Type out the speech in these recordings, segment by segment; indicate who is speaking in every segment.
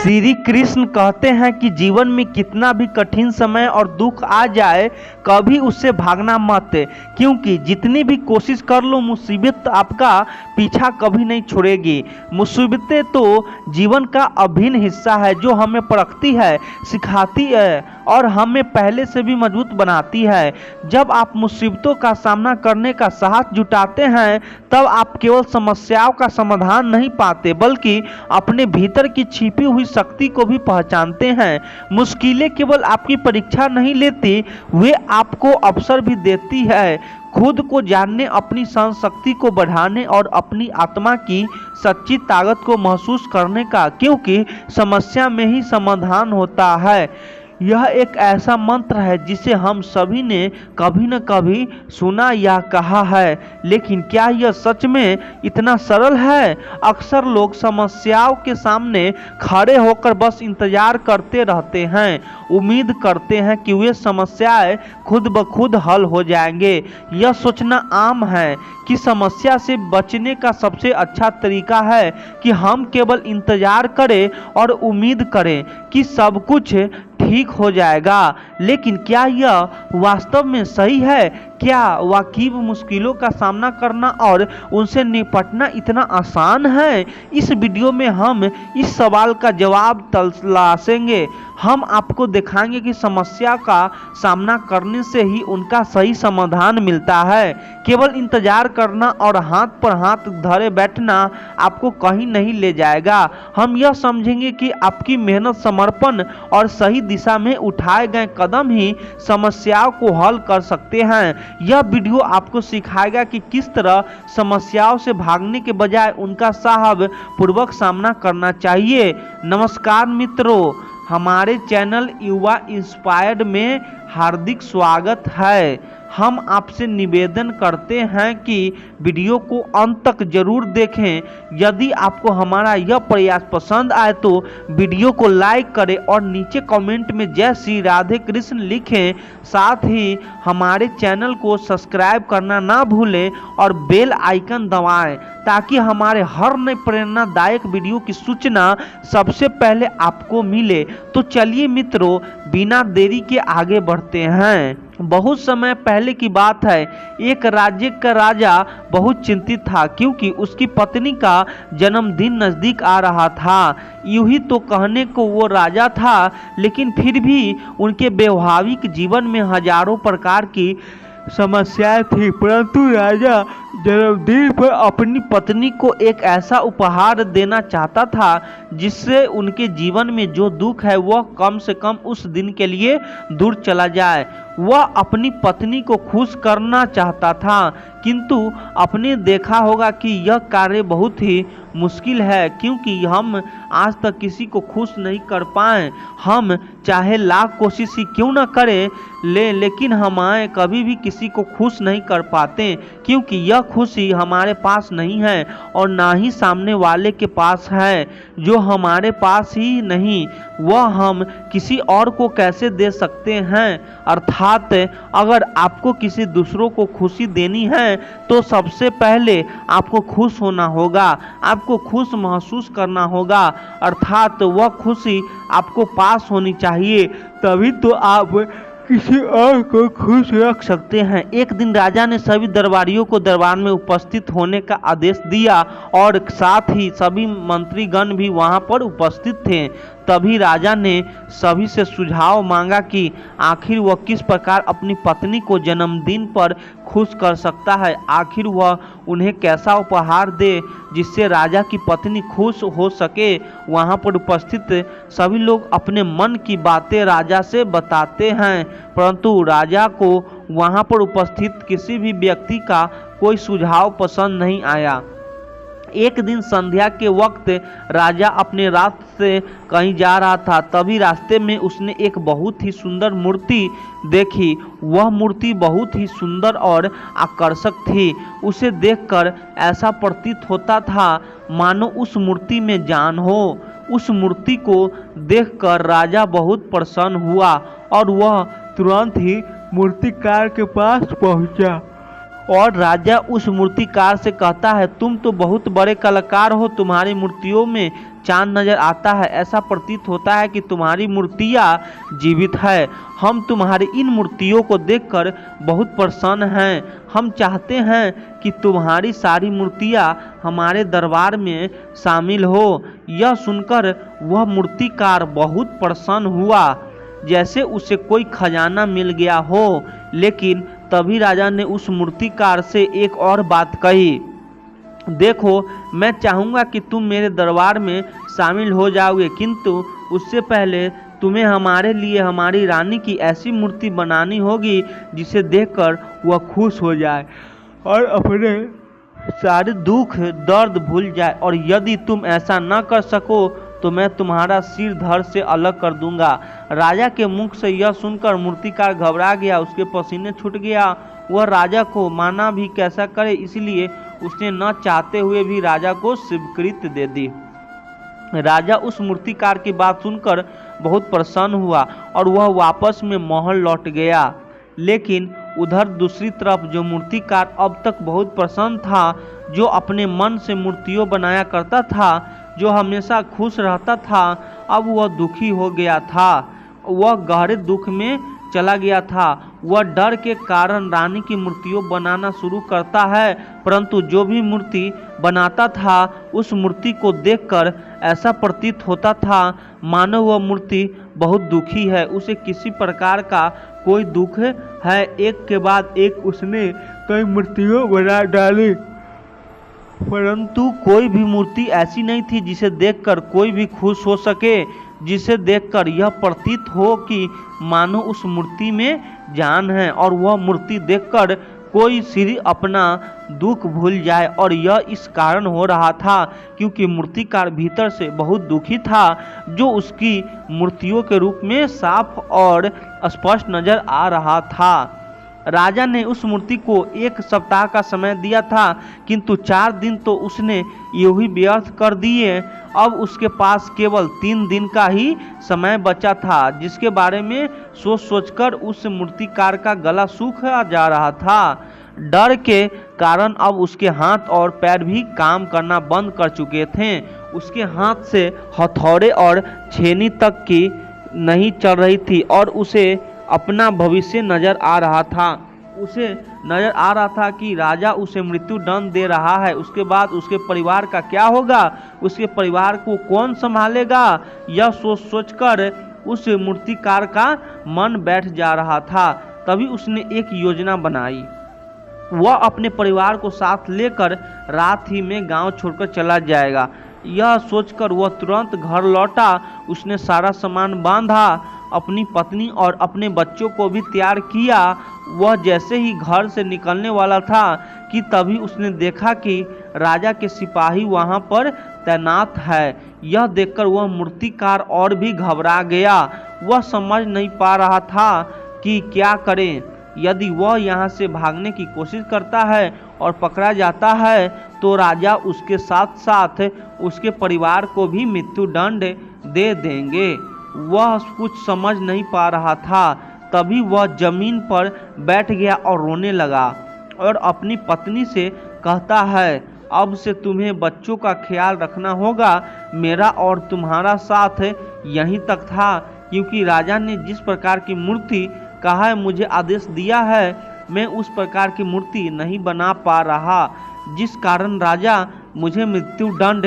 Speaker 1: श्री कृष्ण कहते हैं कि जीवन में कितना भी कठिन समय और दुख आ जाए कभी उससे भागना मत, क्योंकि जितनी भी कोशिश कर लो मुसीबत आपका पीछा कभी नहीं छोड़ेगी। मुसीबतें तो जीवन का अभिन्न हिस्सा है जो हमें परखती है, सिखाती है और हमें पहले से भी मजबूत बनाती है। जब आप मुसीबतों का सामना करने का साहस जुटाते हैं तब आप केवल समस्याओं का समाधान नहीं पाते बल्कि अपने भीतर की छिपी हुई शक्ति को भी पहचानते हैं। मुश्किलें केवल आपकी परीक्षा नहीं लेती, वे आपको अवसर भी देती है खुद को जानने, अपनी सहन शक्ति को बढ़ाने और अपनी आत्मा की सच्ची ताकत को महसूस करने का, क्योंकि समस्या में ही समाधान होता है। यह एक ऐसा मंत्र है जिसे हम सभी ने कभी न कभी सुना या कहा है, लेकिन क्या यह सच में इतना सरल है? अक्सर लोग समस्याओं के सामने खड़े होकर बस इंतजार करते रहते हैं, उम्मीद करते हैं कि वे समस्याएं खुद ब खुद हल हो जाएंगे। यह सोचना आम है कि समस्या से बचने का सबसे अच्छा तरीका है कि हम केवल इंतजार करें और उम्मीद करें कि सब कुछ ठीक हो जाएगा। लेकिन क्या यह वास्तव में सही है? क्या वाकई मुश्किलों का सामना करना और उनसे निपटना इतना आसान है? इस वीडियो में हम इस सवाल का जवाब तलाशेंगे। हम आपको दिखाएंगे कि समस्या का सामना करने से ही उनका सही समाधान मिलता है। केवल इंतजार करना और हाथ पर हाथ धरे बैठना आपको कहीं नहीं ले जाएगा। हम यह समझेंगे कि आपकी मेहनत, समर्पण और सही दिशा में उठाए गए कदम ही समस्याओं को हल कर सकते हैं। यह वीडियो आपको सिखाएगा कि किस तरह समस्याओं से भागने के बजाय उनका साहसपूर्वक सामना करना चाहिए। नमस्कार मित्रों, हमारे चैनल युवा इंस्पायर्ड में हार्दिक स्वागत है। हम आपसे निवेदन करते हैं कि वीडियो को अंत तक जरूर देखें। यदि आपको हमारा यह प्रयास पसंद आए तो वीडियो को लाइक करें और नीचे कमेंट में जय श्री राधे कृष्ण लिखें। साथ ही हमारे चैनल को सब्सक्राइब करना ना भूलें और बेल आइकन दबाएं ताकि हमारे हर नए प्रेरणादायक वीडियो की सूचना सबसे पहले आपको मिले। तो चलिए मित्रों, बिना देरी के आगे बढ़ते हैं। बहुत समय पहले की बात है, एक राज्य का राजा बहुत चिंतित था क्योंकि उसकी पत्नी का जन्मदिन नजदीक आ रहा था। यूं ही तो कहने को वो राजा था, लेकिन फिर भी उनके वैवाहिक जीवन में हजारों प्रकार की समस्याएं थी। परंतु राजा जन्मदिन पर अपनी पत्नी को एक ऐसा उपहार देना चाहता था जिससे उनके जीवन में जो दुख है वह कम से कम उस दिन के लिए दूर चला जाए। वह अपनी पत्नी को खुश करना चाहता था, किंतु आपने देखा होगा कि यह कार्य बहुत ही मुश्किल है, क्योंकि हम आज तक किसी को खुश नहीं कर पाए। हम चाहे लाख कोशिश ही क्यों न करें लेकिन हमें कभी भी किसी को खुश नहीं कर पाते, क्योंकि यह खुशी हमारे पास नहीं है और ना ही सामने वाले के पास है। जो हमारे पास ही नहीं वह हम किसी और को कैसे दे सकते हैं? अर्थात अगर आपको किसी दूसरों को खुशी देनी है तो सबसे पहले आपको खुश होना होगा, आपको खुश महसूस करना होगा, अर्थात वह खुशी आपको पास होनी चाहिए, तभी तो आप किसी और को खुश रख सकते हैं। एक दिन राजा ने सभी दरबारियों को दरबार में उपस्थित होने का आदेश दिया और साथ ही सभी मंत्रीगण भी वहां पर उपस्थित थे। तभी राजा ने सभी से सुझाव मांगा कि आखिर वह किस प्रकार अपनी पत्नी को जन्मदिन पर खुश कर सकता है। आखिर वह उन्हें कैसा उपहार दे जिससे राजा की पत्नी खुश हो सके। वहां पर उपस्थित सभी लोग अपने मन की बातें राजा से बताते हैं, परंतु राजा को वहां पर उपस्थित किसी भी व्यक्ति का कोई सुझाव पसंद नहीं आया। एक दिन संध्या के वक्त राजा अपने रास्ते से कहीं जा रहा था, तभी रास्ते में उसने एक बहुत ही सुंदर मूर्ति देखी। वह मूर्ति बहुत ही सुंदर और आकर्षक थी। उसे देखकर ऐसा प्रतीत होता था मानो उस मूर्ति में जान हो। उस मूर्ति को देखकर राजा बहुत प्रसन्न हुआ और वह तुरंत ही मूर्तिकार के पास पहुंचा और राजा उस मूर्तिकार से कहता है, तुम तो बहुत बड़े कलाकार हो, तुम्हारी मूर्तियों में चांद नजर आता है। ऐसा प्रतीत होता है कि तुम्हारी मूर्तियाँ जीवित है। हम तुम्हारी इन मूर्तियों को देखकर बहुत प्रसन्न हैं। हम चाहते हैं कि तुम्हारी सारी मूर्तियाँ हमारे दरबार में शामिल हो। यह सुनकर वह मूर्तिकार बहुत प्रसन्न हुआ, जैसे उसे कोई खजाना मिल गया हो। लेकिन तभी राजा ने उस मूर्तिकार से एक और बात कही, देखो, मैं चाहूँगा कि तुम मेरे दरबार में शामिल हो जाओगे, किंतु उससे पहले तुम्हें हमारे लिए हमारी रानी की ऐसी मूर्ति बनानी होगी जिसे देखकर वह खुश हो जाए और अपने सारे दुख दर्द भूल जाए। और यदि तुम ऐसा न कर सको तो मैं तुम्हारा सिर धड़ से अलग कर दूंगा। राजा के मुख से यह सुनकर मूर्तिकार घबरा गया, उसके पसीने छूट गया। वह राजा को माना भी कैसा करे, इसलिए उसने न चाहते हुए भी राजा को स्वीकृति दे दी। राजा उस मूर्तिकार की बात सुनकर बहुत प्रसन्न हुआ और वह वापस में महल लौट गया। लेकिन उधर दूसरी तरफ जो मूर्तिकार अब तक बहुत प्रसन्न था, जो अपने मन से मूर्तियों बनाया करता था, जो हमेशा खुश रहता था, अब वह दुखी हो गया था। वह गहरे दुख में चला गया था। वह डर के कारण रानी की मूर्तियों बनाना शुरू करता है, परंतु जो भी मूर्ति बनाता था उस मूर्ति को देखकर ऐसा प्रतीत होता था मानो वह मूर्ति बहुत दुखी है, उसे किसी प्रकार का कोई दुख है। एक के बाद एक उसने कई मूर्तियों बना डाली, परंतु कोई भी मूर्ति ऐसी नहीं थी जिसे देखकर कोई भी खुश हो सके, जिसे देखकर यह प्रतीत हो कि मानो उस मूर्ति में जान है और वह मूर्ति देखकर कोई सिर्फ अपना दुख भूल जाए। और यह इस कारण हो रहा था क्योंकि मूर्तिकार भीतर से बहुत दुखी था, जो उसकी मूर्तियों के रूप में साफ और स्पष्ट नजर आ रहा था। राजा ने उस मूर्ति को 1 सप्ताह का समय दिया था, किंतु 4 दिन तो उसने यूं ही व्यर्थ कर दिए। अब उसके पास केवल 3 दिन का ही समय बचा था, जिसके बारे में सोच सोचकर उस मूर्तिकार का गला सूखा जा रहा था। डर के कारण अब उसके हाथ और पैर भी काम करना बंद कर चुके थे। उसके हाथ से हथौड़े और छेनी तक की नहीं चल रही थी और उसे अपना भविष्य नजर आ रहा था। उसे नजर आ रहा था कि राजा उसे मृत्यु दंड दे रहा है, उसके बाद उसके परिवार का क्या होगा, उसके परिवार को कौन संभालेगा। यह सोच सोचकर उस मूर्तिकार का मन बैठ जा रहा था। तभी उसने एक योजना बनाई। वह अपने परिवार को साथ लेकर रात ही में गांव छोड़कर चला जाएगा। यह सोचकर वह तुरंत घर लौटा। उसने सारा सामान बांधा, अपनी पत्नी और अपने बच्चों को भी तैयार किया। वह जैसे ही घर से निकलने वाला था कि तभी उसने देखा कि राजा के सिपाही वहां पर तैनात है। यह देखकर वह मूर्तिकार और भी घबरा गया। वह समझ नहीं पा रहा था कि क्या करें। यदि वह यहाँ से भागने की कोशिश करता है और पकड़ा जाता है तो राजा उसके साथ साथ उसके परिवार को भी मृत्यु दंड दे देंगे। वह कुछ समझ नहीं पा रहा था। तभी वह जमीन पर बैठ गया और रोने लगा और अपनी पत्नी से कहता है, अब से तुम्हें बच्चों का ख्याल रखना होगा। मेरा और तुम्हारा साथ यहीं तक था, क्योंकि राजा ने जिस प्रकार की मूर्ति कहा है मुझे आदेश दिया है, मैं उस प्रकार की मूर्ति नहीं बना पा रहा, जिस कारण राजा मुझे मृत्यु दंड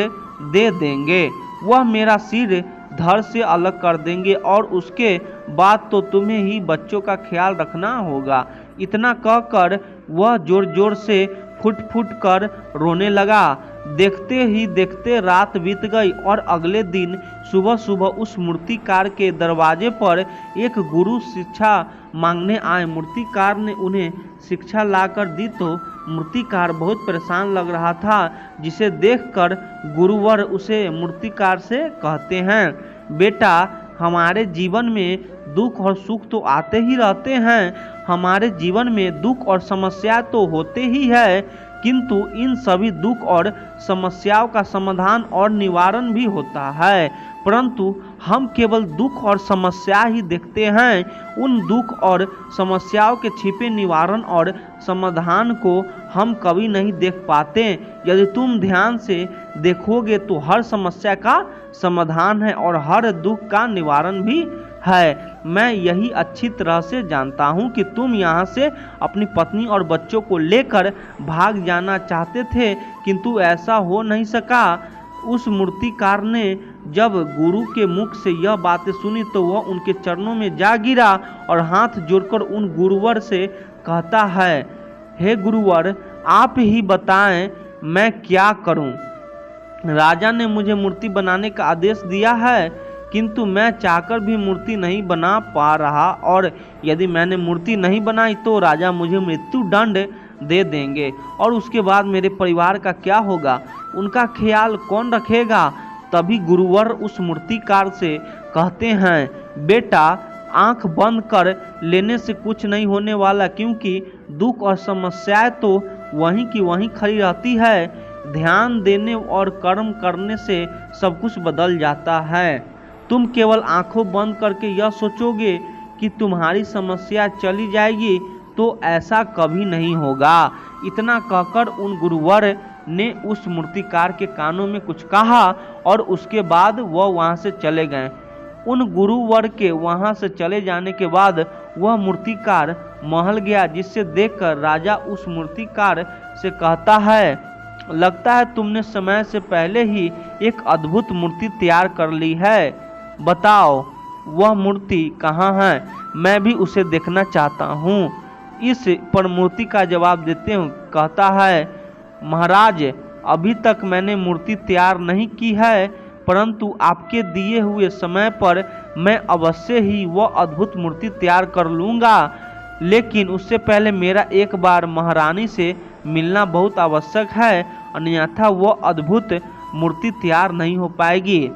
Speaker 1: दे देंगे। वह मेरा सिर धड़ से अलग कर देंगे और उसके बाद तो तुम्हें ही बच्चों का ख्याल रखना होगा। इतना कहकर वह जोर जोर से फुट फुट कर रोने लगा। देखते ही देखते रात बीत गई और अगले दिन सुबह सुबह उस मूर्तिकार के दरवाजे पर एक गुरु शिक्षा मांगने आए। मूर्तिकार ने उन्हें शिक्षा लाकर दी तो मूर्तिकार बहुत परेशान लग रहा था, जिसे देखकर गुरुवर उसे मूर्तिकार से कहते हैं, बेटा, हमारे जीवन में दुख और सुख तो आते ही रहते हैं। हमारे जीवन में दुख और समस्या तो होते ही है, किंतु इन सभी दुख और समस्याओं का समाधान और निवारण भी होता है। परंतु हम केवल दुख और समस्या ही देखते हैं। उन दुख और समस्याओं के छिपे निवारण और समाधान को हम कभी नहीं देख पाते। यदि तुम ध्यान से देखोगे तो हर समस्या का समाधान है और हर दुख का निवारण भी है। मैं यही अच्छी तरह से जानता हूँ कि तुम यहाँ से अपनी पत्नी और बच्चों को लेकर भाग जाना चाहते थे, किंतु ऐसा हो नहीं सका। उस मूर्तिकार ने जब गुरु के मुख से यह बातें सुनी तो वह उनके चरणों में जा गिरा और हाथ जोड़कर उन गुरुवर से कहता है, हे गुरुवर, आप ही बताएं मैं क्या करूं। राजा ने मुझे मूर्ति बनाने का आदेश दिया है, किंतु मैं चाहकर भी मूर्ति नहीं बना पा रहा, और यदि मैंने मूर्ति नहीं बनाई तो राजा मुझे मृत्यु दंड दे देंगे, और उसके बाद मेरे परिवार का क्या होगा, उनका ख्याल कौन रखेगा। तभी गुरुवर उस मूर्तिकार से कहते हैं, बेटा, आंख बंद कर लेने से कुछ नहीं होने वाला, क्योंकि दुख और समस्याएं तो वहीं की वहीं खड़ी रहती है। ध्यान देने और कर्म करने से सब कुछ बदल जाता है। तुम केवल आंखों बंद करके यह सोचोगे कि तुम्हारी समस्या चली जाएगी, तो ऐसा कभी नहीं होगा। इतना कहकर उन गुरुवर ने उस मूर्तिकार के कानों में कुछ कहा और उसके बाद वह वहां से चले गए। उन गुरुवर के वहां से चले जाने के बाद वह मूर्तिकार महल गया, जिससे देखकर राजा उस मूर्तिकार से कहता है, लगता है तुमने समय से पहले ही एक अद्भुत मूर्ति तैयार कर ली है। बताओ वह मूर्ति कहाँ है, मैं भी उसे देखना चाहता हूँ। इस पर मूर्ति का जवाब देते हुए कहता है, महाराज, अभी तक मैंने मूर्ति तैयार नहीं की है, परंतु आपके दिए हुए समय पर मैं अवश्य ही वह अद्भुत मूर्ति तैयार कर लूँगा। लेकिन उससे पहले मेरा एक बार महारानी से मिलना बहुत आवश्यक है, अन्यथा वह अद्भुत मूर्ति तैयार नहीं हो पाएगी।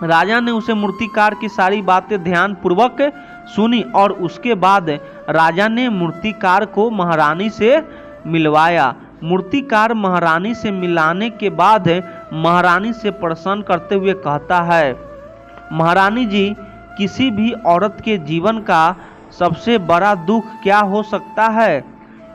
Speaker 1: राजा ने उसे मूर्तिकार की सारी बातें ध्यान पूर्वक सुनी और उसके बाद राजा ने मूर्तिकार को महारानी से मिलवाया। मूर्तिकार महारानी से मिलाने के बाद महारानी से प्रसन्न करते हुए कहता है, महारानी जी, किसी भी औरत के जीवन का सबसे बड़ा दुख क्या हो सकता है।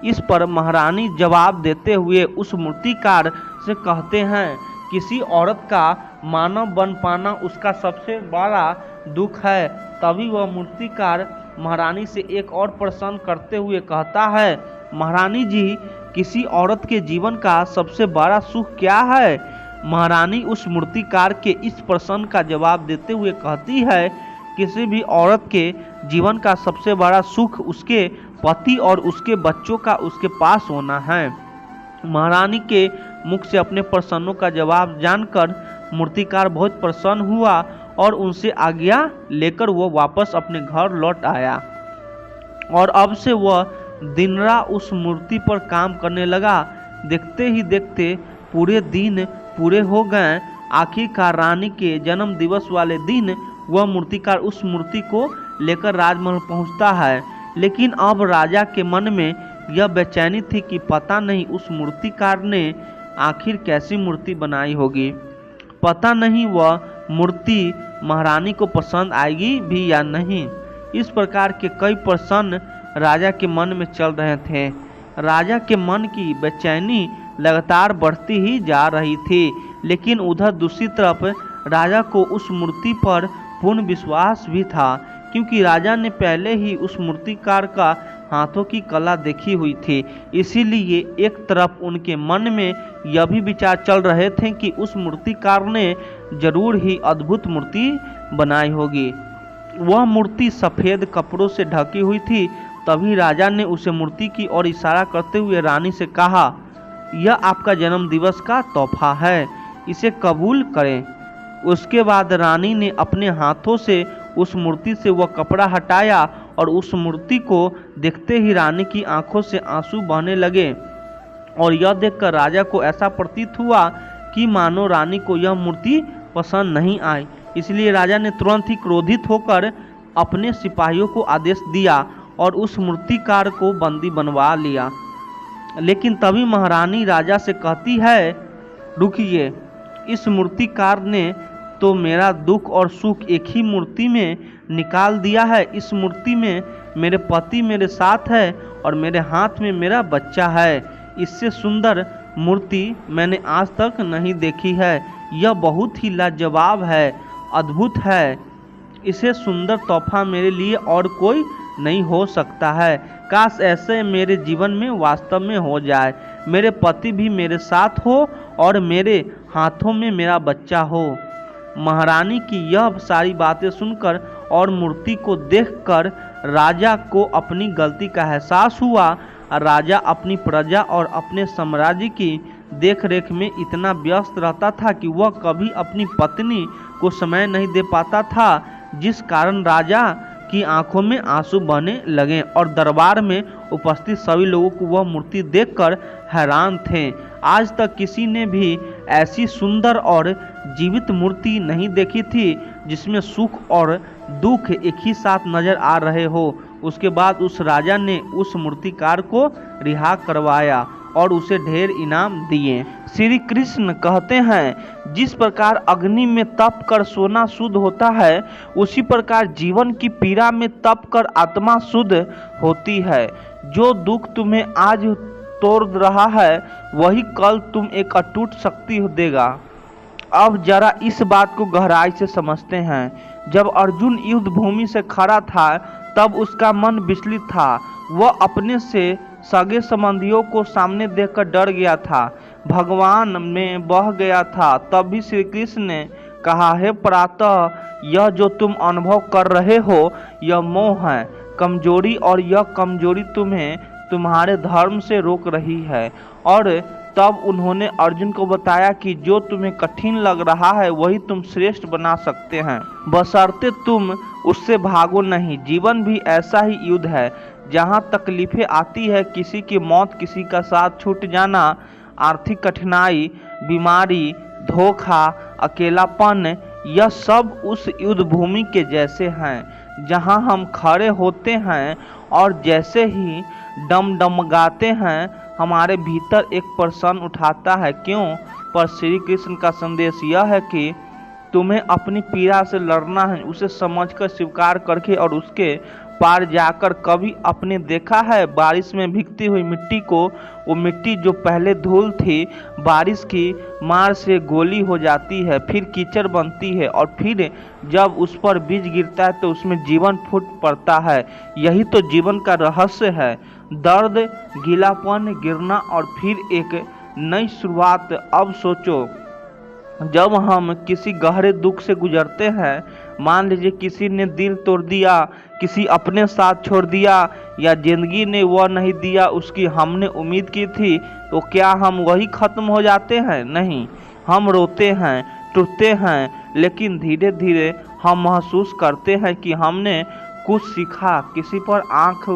Speaker 1: इस पर महारानी जवाब देते हुए उस मूर्तिकार से कहते हैं, किसी औरत का मानव बन पाना उसका सबसे बड़ा दुख है। तभी वह मूर्तिकार महारानी से एक और प्रश्न करते हुए कहता है, महारानी जी, किसी औरत के जीवन का सबसे बड़ा सुख क्या है। महारानी उस मूर्तिकार के इस प्रश्न का जवाब देते हुए कहती है, किसी भी औरत के जीवन का सबसे बड़ा सुख उसके पति और उसके बच्चों का उसके पास होना है। महारानी के मुख से अपने प्रश्नों का जवाब जानकर मूर्तिकार बहुत प्रसन्न हुआ और उनसे आज्ञा लेकर वह वापस अपने घर लौट आया और अब से वह दिन रात उस मूर्ति पर काम करने लगा। देखते ही देखते पूरे दिन पूरे हो गए। आखिरकार रानी के जन्म दिवस वाले दिन वह मूर्तिकार उस मूर्ति को लेकर राजमहल पहुंचता है, लेकिन अब राजा के मन में यह बेचैनी थी कि पता नहीं उस मूर्तिकार ने आखिर कैसी मूर्ति बनाई होगी। पता नहीं वह मूर्ति महारानी को पसंद आएगी भी या नहीं। इस प्रकार के कई प्रश्न राजा के मन में चल रहे थे। राजा के मन की बेचैनी लगातार बढ़ती ही जा रही थी, लेकिन उधर दूसरी तरफ राजा को उस मूर्ति पर पूर्ण विश्वास भी था, क्योंकि राजा ने पहले ही उस मूर्तिकार का हाथों की कला देखी हुई थी। इसीलिए एक तरफ उनके मन में यह भी विचार चल रहे थे कि उस मूर्तिकार ने जरूर ही अद्भुत मूर्ति बनाई होगी। वह मूर्ति सफ़ेद कपड़ों से ढकी हुई थी। तभी राजा ने उसे मूर्ति की ओर इशारा करते हुए रानी से कहा, यह आपका जन्म दिवस का तोहफा है, इसे कबूल करें। उसके बाद रानी ने अपने हाथों से उस मूर्ति से वह कपड़ा हटाया और उस मूर्ति को देखते ही रानी की आंखों से आंसू बहने लगे, और यह देखकर राजा को ऐसा प्रतीत हुआ कि मानो रानी को यह मूर्ति पसंद नहीं आई। इसलिए राजा ने तुरंत ही क्रोधित होकर अपने सिपाहियों को आदेश दिया और उस मूर्तिकार को बंदी बनवा लिया। लेकिन तभी महारानी राजा से कहती है, रुकिए, इस मूर्तिकार ने तो मेरा दुख और सुख एक ही मूर्ति में निकाल दिया है। इस मूर्ति में मेरे पति मेरे साथ है और मेरे हाथ में मेरा बच्चा है। इससे सुंदर मूर्ति मैंने आज तक नहीं देखी है। यह बहुत ही लाजवाब है, अद्भुत है। इसे सुंदर तोहफा मेरे लिए और कोई नहीं हो सकता है। काश ऐसे मेरे जीवन में वास्तव में हो जाए। मेरे पति भी मेरे साथ हो और मेरे हाथों में मेरा बच्चा हो। महारानी की यह सारी बातें सुनकर और मूर्ति को देखकर राजा को अपनी गलती का एहसास हुआ। राजा अपनी प्रजा और अपने साम्राज्य की देखरेख में इतना व्यस्त रहता था कि वह कभी अपनी पत्नी को समय नहीं दे पाता था, जिस कारण राजा की आंखों में आंसू बहने लगे और दरबार में उपस्थित सभी लोगों को वह मूर्ति देखकर हैरान थे। आज तक किसी ने भी ऐसी सुंदर और जीवित मूर्ति नहीं देखी थी जिसमें सुख और दुख एक ही साथ नजर आ रहे हो। उसके बाद उस राजा ने उस मूर्तिकार को रिहा करवाया और उसे ढेर इनाम दिए। श्री कृष्ण कहते हैं, जिस प्रकार अग्नि में तप कर सोना शुद्ध होता है, उसी प्रकार जीवन की पीड़ा में तप कर आत्मा शुद्ध होती है। जो दुख तुम्हें आज तोड़ रहा है, वही कल तुम एक अटूट शक्ति देगा। अब जरा इस बात को गहराई से समझते हैं। जब अर्जुन युद्ध भूमि से खड़ा था, तब उसका मन विचलित था। वह अपने से सगे संबंधियों को सामने देखकर डर गया था, भगवान में बह गया था। तब भी श्री कृष्ण ने कहा, हे प्रातः, यह जो तुम अनुभव कर रहे हो, यह मोह है, कमजोरी, और यह कमजोरी तुम्हें तुम्हारे धर्म से रोक रही है। और तब उन्होंने अर्जुन को बताया कि जो तुम्हें कठिन लग रहा है, वही तुम श्रेष्ठ बना सकते हैं, बशर्ते तुम उससे भागो नहीं। जीवन भी ऐसा ही युद्ध है, जहाँ तकलीफें आती है, किसी की मौत, किसी का साथ छूट जाना, आर्थिक कठिनाई, बीमारी, धोखा, अकेलापन, यह सब उस युद्ध भूमि के जैसे हैं, जहाँ हम खड़े होते हैं और जैसे ही डमडमगाते हैं, हमारे भीतर एक प्रश्न उठाता है, क्यों? पर श्री कृष्ण का संदेश यह है कि तुम्हें अपनी पीड़ा से लड़ना है, उसे समझकर स्वीकार करके और उसके पार जाकर। कभी आपने देखा है बारिश में भीगती हुई मिट्टी को? वो मिट्टी जो पहले धूल थी, बारिश की मार से गोली हो जाती है, फिर कीचड़ बनती है, और फिर जब उस पर बीज गिरता है तो उसमें जीवन फूट पड़ता है। यही तो जीवन का रहस्य है, दर्द, गीलापन, गिरना और फिर एक नई शुरुआत। अब सोचो, जब हम किसी गहरे दुख से गुजरते हैं, मान लीजिए किसी ने दिल तोड़ दिया, किसी अपने साथ छोड़ दिया, या जिंदगी ने वह नहीं दिया उसकी हमने उम्मीद की थी, तो क्या हम वही खत्म हो जाते हैं? नहीं, हम रोते हैं, टूटते हैं, लेकिन धीरे धीरे हम महसूस करते हैं कि हमने कुछ सीखा। किसी पर आंख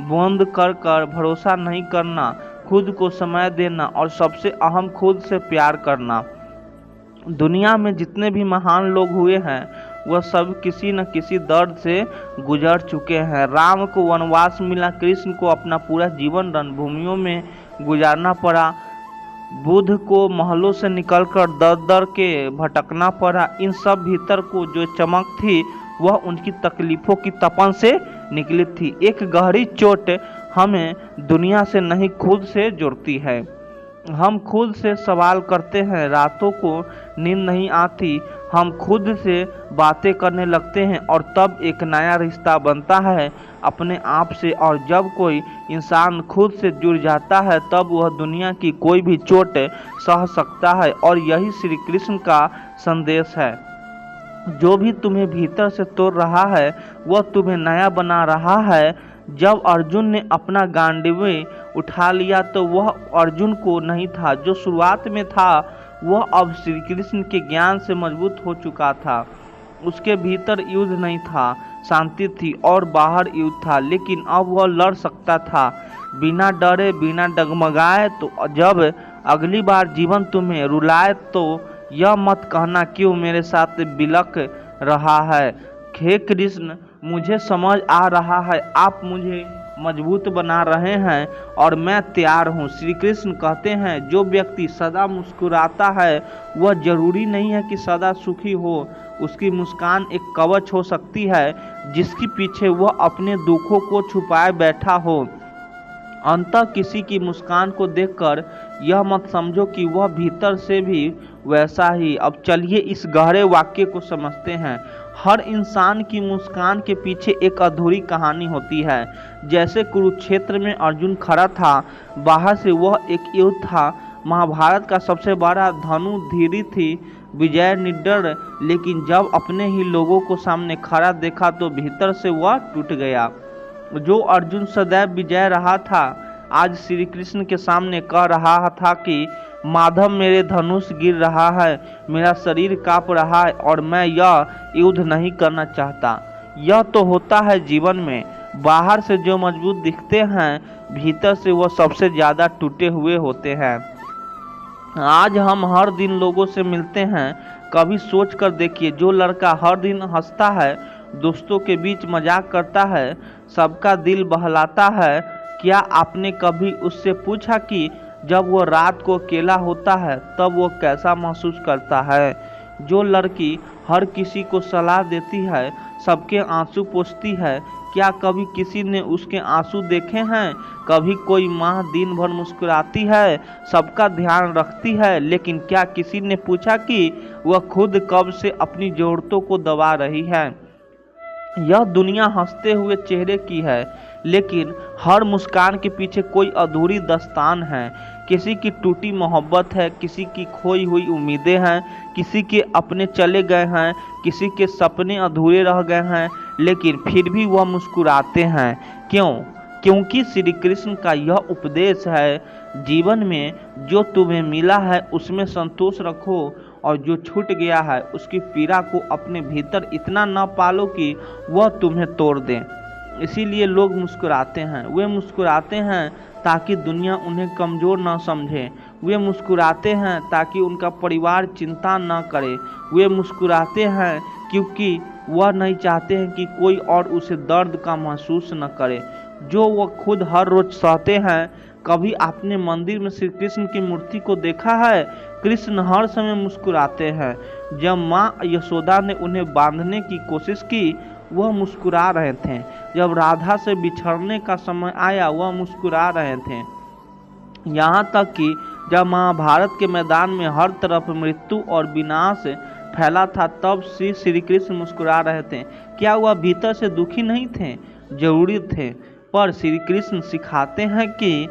Speaker 1: बंद कर भरोसा नहीं करना, खुद को समय देना, और सबसे अहम खुद से प्यार करना। दुनिया में जितने भी महान लोग हुए हैं, वह सब किसी न किसी दर्द से गुजर चुके हैं। राम को वनवास मिला, कृष्ण को अपना पूरा जीवन रणभूमियों में गुजारना पड़ा, बुद्ध को महलों से निकलकर दर दर के भटकना पड़ा। इन सब भीतर को जो चमक थी, वह उनकी तकलीफों की तपन से निकली थी। एक गहरी चोट हमें दुनिया से नहीं, खुद से जोड़ती है। हम खुद से सवाल करते हैं, रातों को नींद नहीं आती, हम खुद से बातें करने लगते हैं, और तब एक नया रिश्ता बनता है अपने आप से। और जब कोई इंसान खुद से जुड़ जाता है, तब वह दुनिया की कोई भी चोट सह सकता है। और यही श्री कृष्ण का संदेश है। जो भी तुम्हें भीतर से तोड़ रहा है, वह तुम्हें नया बना रहा है। जब अर्जुन ने अपना गांडीव उठा लिया, तो वह अर्जुन को नहीं था जो शुरुआत में था। वह अब श्री कृष्ण के ज्ञान से मजबूत हो चुका था। उसके भीतर युद्ध नहीं था, शांति थी, और बाहर युद्ध था, लेकिन अब वह लड़ सकता था, बिना डरे, बिना डगमगाए। तो जब अगली बार जीवन तुम्हें रुलाए, तो यह मत कहना, क्यों मेरे साथ बिलख रहा है। हे कृष्ण, मुझे समझ आ रहा है, आप मुझे मजबूत बना रहे हैं और मैं तैयार हूँ। श्री कृष्ण कहते हैं जो व्यक्ति सदा मुस्कुराता है वह जरूरी नहीं है कि सदा सुखी हो। उसकी मुस्कान एक कवच हो सकती है जिसके पीछे वह अपने दुखों को छुपाए बैठा हो। अंततः किसी की मुस्कान को देखकर यह मत समझो कि वह भीतर से भी वैसा ही। अब चलिए इस गहरे वाक्य को समझते हैं। हर इंसान की मुस्कान के पीछे एक अधूरी कहानी होती है। जैसे कुरुक्षेत्र में अर्जुन खड़ा था, बाहर से वह एक युद्ध था, महाभारत का सबसे बड़ा धनुधीरी थी, विजय निडर, लेकिन जब अपने ही लोगों को सामने खड़ा देखा तो भीतर से वह टूट गया। जो अर्जुन सदैव विजय रहा था आज श्री कृष्ण के सामने कह रहा था कि माधव मेरे धनुष गिर रहा है, मेरा शरीर कांप रहा है और मैं यह युद्ध नहीं करना चाहता। यह तो होता है जीवन में, बाहर से जो मजबूत दिखते हैं भीतर से वह सबसे ज़्यादा टूटे हुए होते हैं। आज हम हर दिन लोगों से मिलते हैं, कभी सोच कर देखिए जो लड़का हर दिन हंसता है, दोस्तों के बीच मजाक करता है, सबका दिल बहलाता है, क्या आपने कभी उससे पूछा कि जब वो रात को अकेला होता है तब वो कैसा महसूस करता है? जो लड़की हर किसी को सलाह देती है, सबके आंसू पोंछती है, क्या कभी किसी ने उसके आंसू देखे हैं? कभी कोई माँ दिन भर मुस्कुराती है, सबका ध्यान रखती है, लेकिन क्या किसी ने पूछा कि वह खुद कब से अपनी ज़रूरतों को दबा रही है? यह दुनिया हंसते हुए चेहरे की है, लेकिन हर मुस्कान के पीछे कोई अधूरी दास्तान है। किसी की टूटी मोहब्बत है, किसी की खोई हुई उम्मीदें हैं, किसी के अपने चले गए हैं, किसी के सपने अधूरे रह गए हैं, लेकिन फिर भी वह मुस्कुराते हैं। क्यों? क्योंकि श्री कृष्ण का यह उपदेश है, जीवन में जो तुम्हें मिला है उसमें संतोष रखो और जो छूट गया है उसकी पीड़ा को अपने भीतर इतना न पालो कि वह तुम्हें तोड़ दे। इसीलिए लोग मुस्कुराते हैं। वे मुस्कुराते हैं ताकि दुनिया उन्हें कमज़ोर न समझे। वे मुस्कुराते हैं ताकि उनका परिवार चिंता न करे। वे मुस्कुराते हैं क्योंकि वह नहीं चाहते हैं कि कोई और उसे दर्द का महसूस न करे जो वह खुद हर रोज सहते हैं। कभी आपने मंदिर में श्री कृष्ण की मूर्ति को देखा है? कृष्ण हर समय मुस्कुराते हैं। जब माँ यशोदा ने उन्हें बांधने की कोशिश की वह मुस्कुरा रहे थे। जब राधा से बिछड़ने का समय आया वह मुस्कुरा रहे थे। यहाँ तक कि जब महाभारत के मैदान में हर तरफ मृत्यु और विनाश फैला था तब श्री कृष्ण मुस्कुरा रहे थे। क्या वह भीतर से दुखी नहीं थे? जरूरी थे, पर श्री कृष्ण सिखाते हैं कि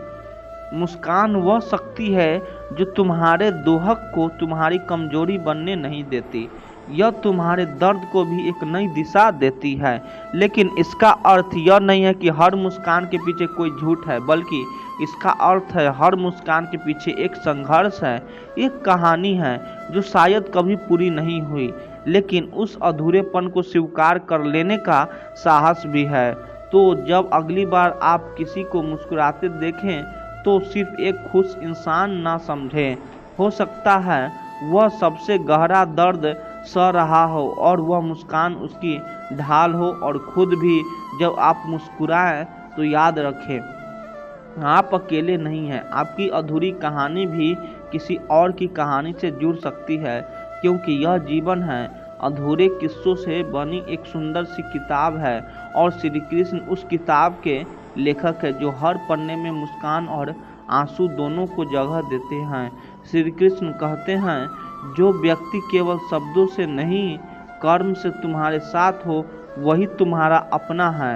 Speaker 1: मुस्कान वह शक्ति है जो तुम्हारे दोहक को तुम्हारी कमजोरी बनने नहीं देती। यह तुम्हारे दर्द को भी एक नई दिशा देती है। लेकिन इसका अर्थ यह नहीं है कि हर मुस्कान के पीछे कोई झूठ है, बल्कि इसका अर्थ है हर मुस्कान के पीछे एक संघर्ष है, एक कहानी है जो शायद कभी पूरी नहीं हुई, लेकिन उस अधूरेपन को स्वीकार कर लेने का साहस भी है। तो जब अगली बार आप किसी को मुस्कुराते देखें तो सिर्फ एक खुश इंसान ना समझें। हो सकता है वह सबसे गहरा दर्द सह रहा हो और वह मुस्कान उसकी ढाल हो। और खुद भी जब आप मुस्कुराएं तो याद रखें आप अकेले नहीं हैं। आपकी अधूरी कहानी भी किसी और की कहानी से जुड़ सकती है, क्योंकि यह जीवन है अधूरे किस्सों से बनी एक सुंदर सी किताब है और श्री कृष्ण उस किताब के लेखक है जो हर पन्ने में मुस्कान और आंसू दोनों को जगह देते हैं। श्री कृष्ण कहते हैं जो व्यक्ति केवल शब्दों से नहीं कर्म से तुम्हारे साथ हो वही तुम्हारा अपना है।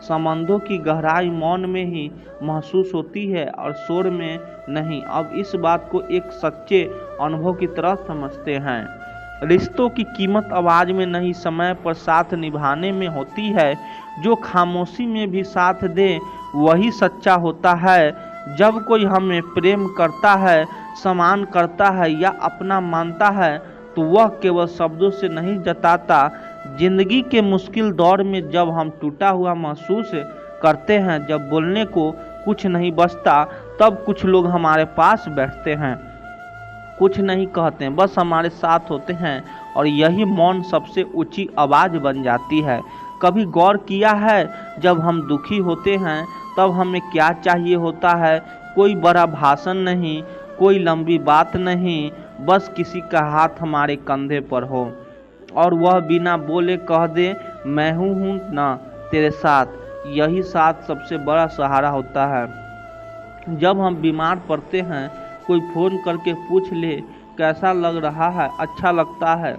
Speaker 1: संबंधों की गहराई मौन में ही महसूस होती है और शोर में नहीं। अब इस बात को एक सच्चे अनुभव की तरह समझते हैं। रिश्तों की कीमत आवाज में नहीं समय पर साथ निभाने में होती है। जो खामोशी में भी साथ दे वही सच्चा होता है। जब कोई हमें प्रेम करता है, सम्मान करता है या अपना मानता है तो वह केवल शब्दों से नहीं जताता। जिंदगी के मुश्किल दौर में जब हम टूटा हुआ महसूस करते हैं, जब बोलने को कुछ नहीं बचता, तब कुछ लोग हमारे पास बैठते हैं, कुछ नहीं कहते हैं, बस हमारे साथ होते हैं और यही मौन सबसे ऊंची आवाज़ बन जाती है। कभी गौर किया है जब हम दुखी होते हैं तब हमें क्या चाहिए होता है? कोई बड़ा भाषण नहीं, कोई लंबी बात नहीं, बस किसी का हाथ हमारे कंधे पर हो और वह बिना बोले कह दे, मैं हूँ ना तेरे साथ। यही साथ सबसे बड़ा सहारा होता है। जब हम बीमार पड़ते हैं, कोई फ़ोन करके पूछ ले कैसा लग रहा है, अच्छा लगता है,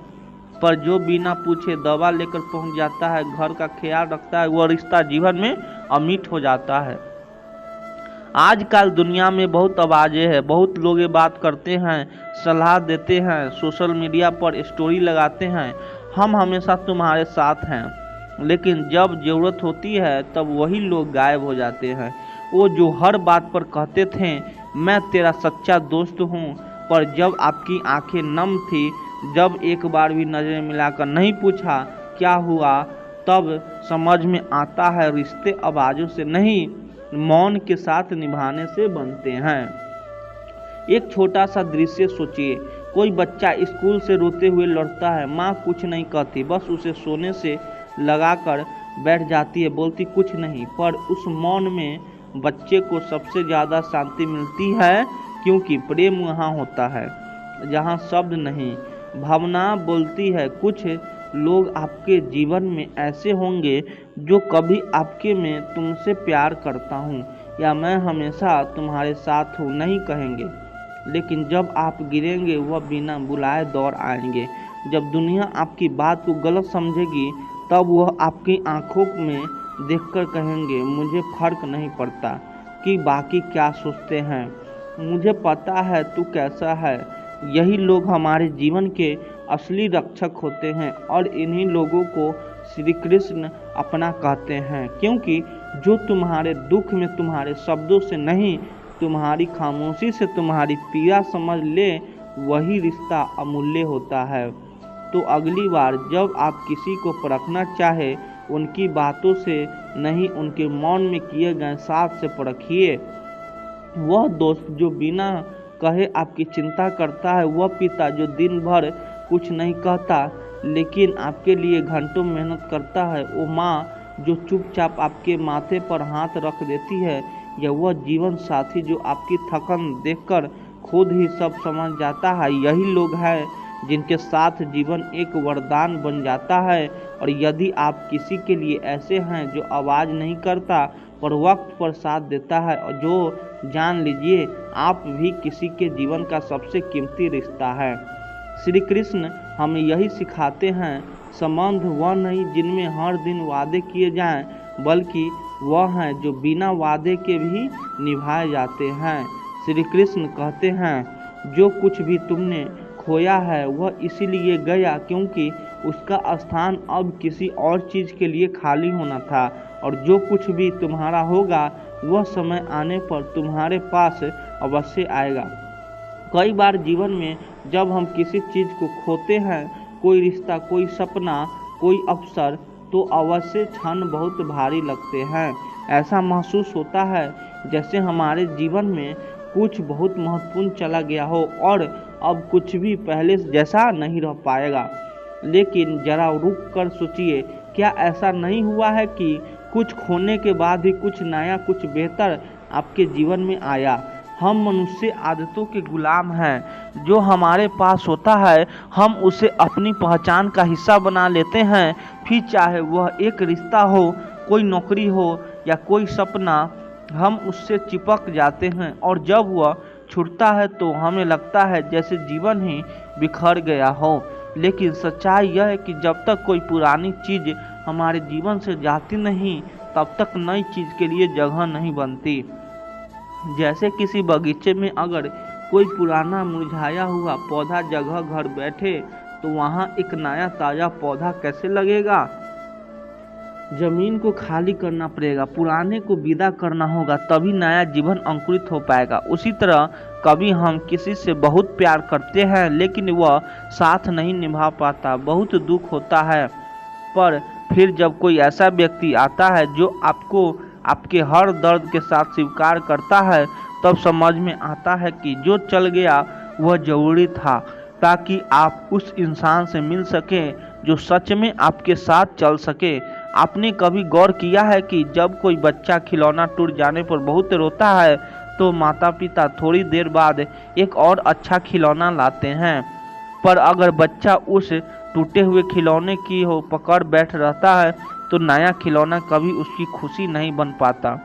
Speaker 1: पर जो बिना पूछे दवा लेकर पहुंच जाता है, घर का ख्याल रखता है, वह रिश्ता जीवन में अमिट हो जाता है। आजकल दुनिया में बहुत आवाज़ें हैं, बहुत लोग ये बात करते हैं, सलाह देते हैं, सोशल मीडिया पर स्टोरी लगाते हैं, हम हमेशा तुम्हारे साथ हैं, लेकिन जब ज़रूरत होती है तब वही लोग गायब हो जाते हैं। वो जो हर बात पर कहते थे मैं तेरा सच्चा दोस्त हूँ, पर जब आपकी आंखें नम थी, जब एक बार भी नज़रें मिलाकर नहीं पूछा क्या हुआ, तब समझ में आता है रिश्ते आवाज़ों से नहीं, मौन के साथ निभाने से बनते हैं। एक छोटा सा दृश्य सोचिए, कोई बच्चा स्कूल से रोते हुए लौटता है, माँ कुछ नहीं कहती, बस उसे सोने से लगाकर बैठ जाती है, बोलती कुछ नहीं, पर उस मौन में बच्चे को सबसे ज़्यादा शांति मिलती है, क्योंकि प्रेम वहाँ होता है जहाँ शब्द नहीं, भावना बोलती है। कुछ लोग आपके जीवन में ऐसे होंगे जो कभी आपके में तुमसे प्यार करता हूँ या मैं हमेशा तुम्हारे साथ हूँ नहीं कहेंगे, लेकिन जब आप गिरेंगे वह बिना बुलाए दौड़ आएंगे। जब दुनिया आपकी बात को गलत समझेगी तब वह आपकी आंखों में देखकर कहेंगे मुझे फर्क नहीं पड़ता कि बाकी क्या सोचते हैं, मुझे पता है तू कैसा है। यही लोग हमारे जीवन के असली रक्षक होते हैं और इन्हीं लोगों को श्री कृष्ण अपना कहते हैं, क्योंकि जो तुम्हारे दुख में तुम्हारे शब्दों से नहीं, तुम्हारी खामोशी से तुम्हारी पीड़ा समझ ले, वही रिश्ता अमूल्य होता है। तो अगली बार जब आप किसी को परखना चाहे, उनकी बातों से नहीं, उनके मौन में किए गए साथ से परखिए। वह दोस्त जो बिना कहे आपकी चिंता करता है, वह पिता जो दिन भर कुछ नहीं कहता लेकिन आपके लिए घंटों मेहनत करता है, वो माँ जो चुपचाप आपके माथे पर हाथ रख देती है, या वह जीवन साथी जो आपकी थकन देखकर खुद ही सब समझ जाता है। यही लोग हैं जिनके साथ जीवन एक वरदान बन जाता है। और यदि आप किसी के लिए ऐसे हैं जो आवाज़ नहीं करता पर वक्त पर साथ देता है, और जो जान लीजिए आप भी किसी के जीवन का सबसे कीमती रिश्ता है। श्री कृष्ण हमें यही सिखाते हैं, संबंध वह नहीं जिनमें हर दिन वादे किए जाएं, बल्कि वह हैं जो बिना वादे के भी निभाए जाते हैं। श्री कृष्ण कहते हैं जो कुछ भी तुमने खोया है वह इसीलिए गया क्योंकि उसका स्थान अब किसी और चीज़ के लिए खाली होना था, और जो कुछ भी तुम्हारा होगा वह समय आने पर तुम्हारे पास अवश्य आएगा। कई बार जीवन में जब हम किसी चीज़ को खोते हैं, कोई रिश्ता, कोई सपना, कोई अवसर, तो अवश्य क्षण बहुत भारी लगते हैं। ऐसा महसूस होता है जैसे हमारे जीवन में कुछ बहुत महत्वपूर्ण चला गया हो और अब कुछ भी पहले जैसा नहीं रह पाएगा। लेकिन जरा रुक कर सोचिए, क्या ऐसा नहीं हुआ है कि कुछ खोने के बाद ही कुछ नया, कुछ बेहतर आपके जीवन में आया? हम मनुष्य आदतों के गुलाम हैं। जो हमारे पास होता है हम उसे अपनी पहचान का हिस्सा बना लेते हैं, फिर चाहे वह एक रिश्ता हो, कोई नौकरी हो या कोई सपना, हम उससे चिपक जाते हैं और जब वह छूटता है तो हमें लगता है जैसे जीवन ही बिखर गया हो। लेकिन सच्चाई यह है कि जब तक कोई पुरानी चीज़ हमारे जीवन से जाती नहीं, तब तक नई चीज़ के लिए जगह नहीं बनती। जैसे किसी बगीचे में अगर कोई पुराना मुरझाया हुआ पौधा जगह घर बैठे तो वहाँ एक नया ताज़ा पौधा कैसे लगेगा? जमीन को खाली करना पड़ेगा, पुराने को विदा करना होगा, तभी नया जीवन अंकुरित हो पाएगा। उसी तरह कभी हम किसी से बहुत प्यार करते हैं लेकिन वह साथ नहीं निभा पाता, बहुत दुख होता है। पर फिर जब कोई ऐसा व्यक्ति आता है जो आपको आपके हर दर्द के साथ स्वीकार करता है, तब समझ में आता है कि जो चल गया वह जरूरी था, ताकि आप उस इंसान से मिल सकें जो सच में आपके साथ चल सके। आपने कभी गौर किया है कि जब कोई बच्चा खिलौना टूट जाने पर बहुत रोता है तो माता पिता थोड़ी देर बाद एक और अच्छा खिलौना लाते हैं, पर अगर बच्चा उस टूटे हुए खिलौने की हो पकड़ बैठ रहता है तो नया खिलौना कभी उसकी खुशी नहीं बन पाता।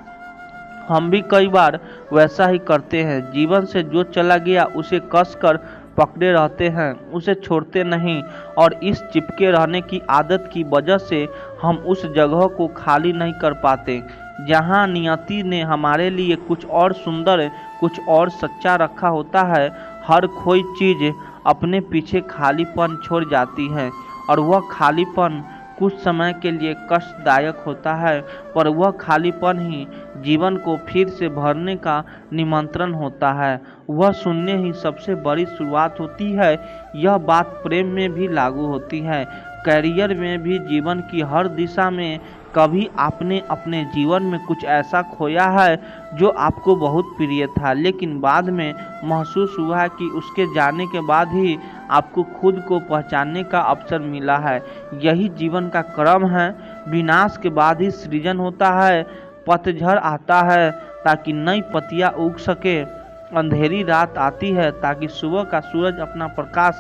Speaker 1: हम भी कई बार वैसा ही करते हैं। जीवन से जो चला गया उसे कस कर पकड़े रहते हैं, उसे छोड़ते नहीं, और इस चिपके रहने की आदत की वजह से हम उस जगह को खाली नहीं कर पाते जहां नियति ने हमारे लिए कुछ और सुंदर, कुछ और सच्चा रखा होता है। हर खोई चीज़ अपने पीछे खालीपन छोड़ जाती है, और वह खालीपन कुछ समय के लिए कष्टदायक होता है, पर वह खालीपन ही जीवन को फिर से भरने का निमंत्रण होता है। वह शून्य ही सबसे बड़ी शुरुआत होती है। यह बात प्रेम में भी लागू होती है, करियर में भी, जीवन की हर दिशा में। कभी आपने अपने जीवन में कुछ ऐसा खोया है जो आपको बहुत प्रिय था, लेकिन बाद में महसूस हुआ कि उसके जाने के बाद ही आपको खुद को पहचानने का अवसर मिला है। यही जीवन का क्रम है। विनाश के बाद ही सृजन होता है, पतझड़ आता है ताकि नई पत्तियां उग सके, अंधेरी रात आती है ताकि सुबह का सूरज अपना प्रकाश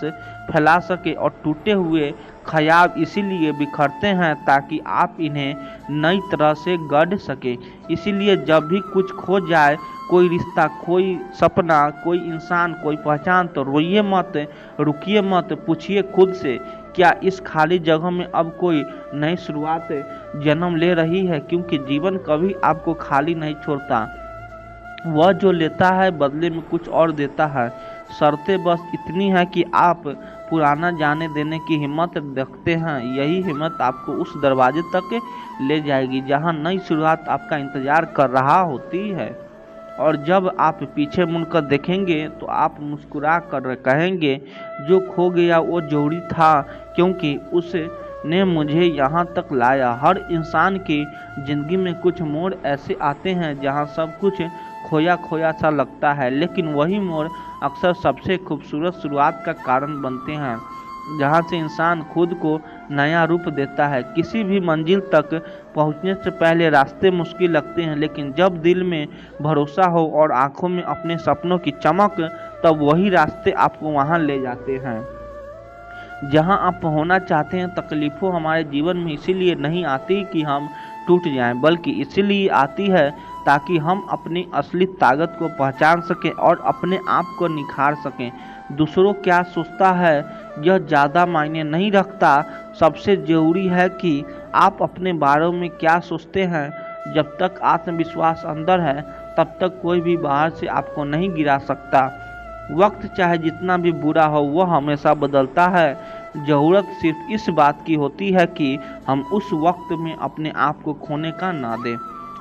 Speaker 1: फैला सके, और टूटे हुए ख्याल इसीलिए बिखरते हैं ताकि आप इन्हें नई तरह से गढ़ सके। इसीलिए जब भी कुछ खो जाए, कोई रिश्ता, कोई सपना, कोई इंसान, कोई पहचान, तो रोइए मत, रुकिए मत, पूछिए खुद से, क्या इस खाली जगह में अब कोई नई शुरुआत जन्म ले रही है? क्योंकि जीवन कभी आपको खाली नहीं छोड़ता। वह जो लेता है बदले में कुछ और देता है। शर्तें बस इतनी है कि आप पुराना जाने देने की हिम्मत रखते हैं। यही हिम्मत आपको उस दरवाजे तक ले जाएगी जहां नई शुरुआत आपका इंतजार कर रहा होती है। और जब आप पीछे मुड़कर देखेंगे तो आप मुस्कुरा कर कहेंगे, जो खो गया वो जरूरी था, क्योंकि उसने मुझे यहाँ तक लाया। हर इंसान की जिंदगी में कुछ मोड़ ऐसे आते हैं जहाँ सब कुछ खोया खोया सा लगता है, लेकिन वही मोड़ अक्सर सबसे खूबसूरत शुरुआत का कारण बनते हैं, जहाँ से इंसान खुद को नया रूप देता है। किसी भी मंजिल तक पहुँचने से पहले रास्ते मुश्किल लगते हैं, लेकिन जब दिल में भरोसा हो और आंखों में अपने सपनों की चमक, तब वही रास्ते आपको वहाँ ले जाते हैं जहाँ आप होना चाहते हैं। तकलीफों हमारे जीवन में इसीलिए नहीं आती कि हम टूट जाएं, बल्कि इसलिए आती है ताकि हम अपनी असली ताकत को पहचान सकें और अपने आप को निखार सकें। दूसरों क्या सोचता है यह ज़्यादा मायने नहीं रखता। सबसे ज़रूरी है कि आप अपने बारे में क्या सोचते हैं। जब तक आत्मविश्वास अंदर है तब तक कोई भी बाहर से आपको नहीं गिरा सकता। वक्त चाहे जितना भी बुरा हो वह हमेशा बदलता है। ज़रूरत सिर्फ इस बात की होती है कि हम उस वक्त में अपने आप को खोने का ना दें,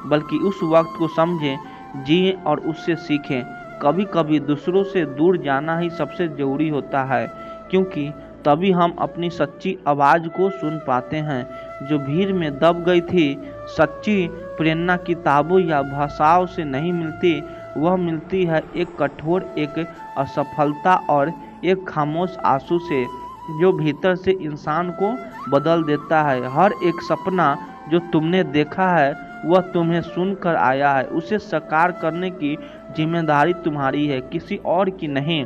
Speaker 1: बल्कि उस वक्त को समझें, जिए और उससे सीखें। कभी कभी दूसरों से दूर जाना ही सबसे ज़रूरी होता है, क्योंकि तभी हम अपनी सच्ची आवाज़ को सुन पाते हैं जो भीड़ में दब गई थी। सच्ची प्रेरणा किताबों या भाषाओं से नहीं मिलती, वह मिलती है एक कठोर, एक असफलता और एक खामोश आंसू से, जो भीतर से इंसान को बदल देता है। हर एक सपना जो तुमने देखा है वह तुम्हें सुनकर आया है। उसे साकार करने की जिम्मेदारी तुम्हारी है, किसी और की नहीं।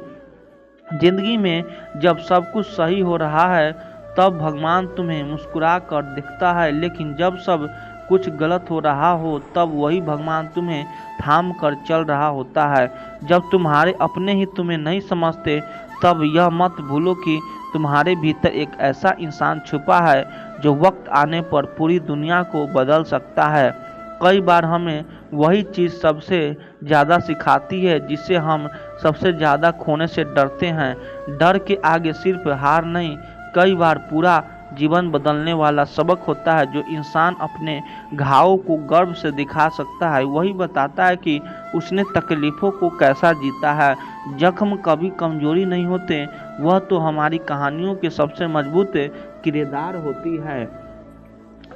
Speaker 1: जिंदगी में जब सब कुछ सही हो रहा है तब भगवान तुम्हें मुस्कुरा कर दिखता है, लेकिन जब सब कुछ गलत हो रहा हो तब वही भगवान तुम्हें थाम कर चल रहा होता है। जब तुम्हारे अपने ही तुम्हें नहीं समझते तब यह मत भूलो कि तुम्हारे भीतर एक ऐसा इंसान छुपा है जो वक्त आने पर पूरी दुनिया को बदल सकता है। कई बार हमें वही चीज़ सबसे ज़्यादा सिखाती है जिसे हम सबसे ज़्यादा खोने से डरते हैं। डर के आगे सिर्फ हार नहीं, कई बार पूरा जीवन बदलने वाला सबक होता है। जो इंसान अपने घावों को गर्व से दिखा सकता है वही बताता है कि उसने तकलीफ़ों को कैसा जीता है। जख्म कभी कमजोरी नहीं होते, वह तो हमारी कहानियों के सबसे मजबूत किरदार होती है।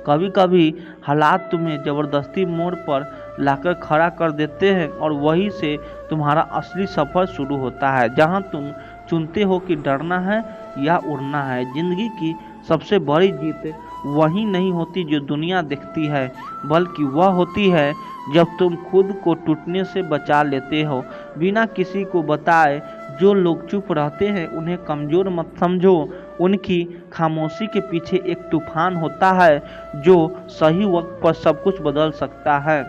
Speaker 1: कभी कभी हालात तुम्हें ज़बरदस्ती मोड़ पर लाकर खड़ा कर देते हैं और वहीं से तुम्हारा असली सफ़र शुरू होता है, जहां तुम चुनते हो कि डरना है या उड़ना है। ज़िंदगी की सबसे बड़ी जीत वही नहीं होती जो दुनिया देखती है, बल्कि वह होती है जब तुम खुद को टूटने से बचा लेते हो बिना किसी को बताए। जो लोग चुप रहते हैं उन्हें कमज़ोर मत समझो, उनकी खामोशी के पीछे एक तूफान होता है जो सही वक्त पर सब कुछ बदल सकता है।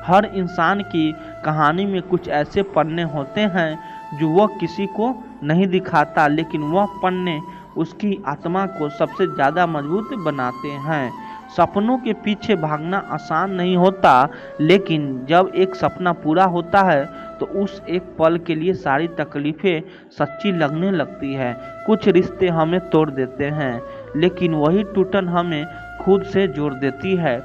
Speaker 1: हर इंसान की कहानी में कुछ ऐसे पन्ने होते हैं जो वह किसी को नहीं दिखाता, लेकिन वह पन्ने उसकी आत्मा को सबसे ज़्यादा मजबूत बनाते हैं। सपनों के पीछे भागना आसान नहीं होता, लेकिन जब एक सपना पूरा होता है तो उस एक पल के लिए सारी तकलीफ़ें सच्ची लगने लगती है। कुछ रिश्ते हमें तोड़ देते हैं, लेकिन वही टूटन हमें खुद से जोड़ देती है,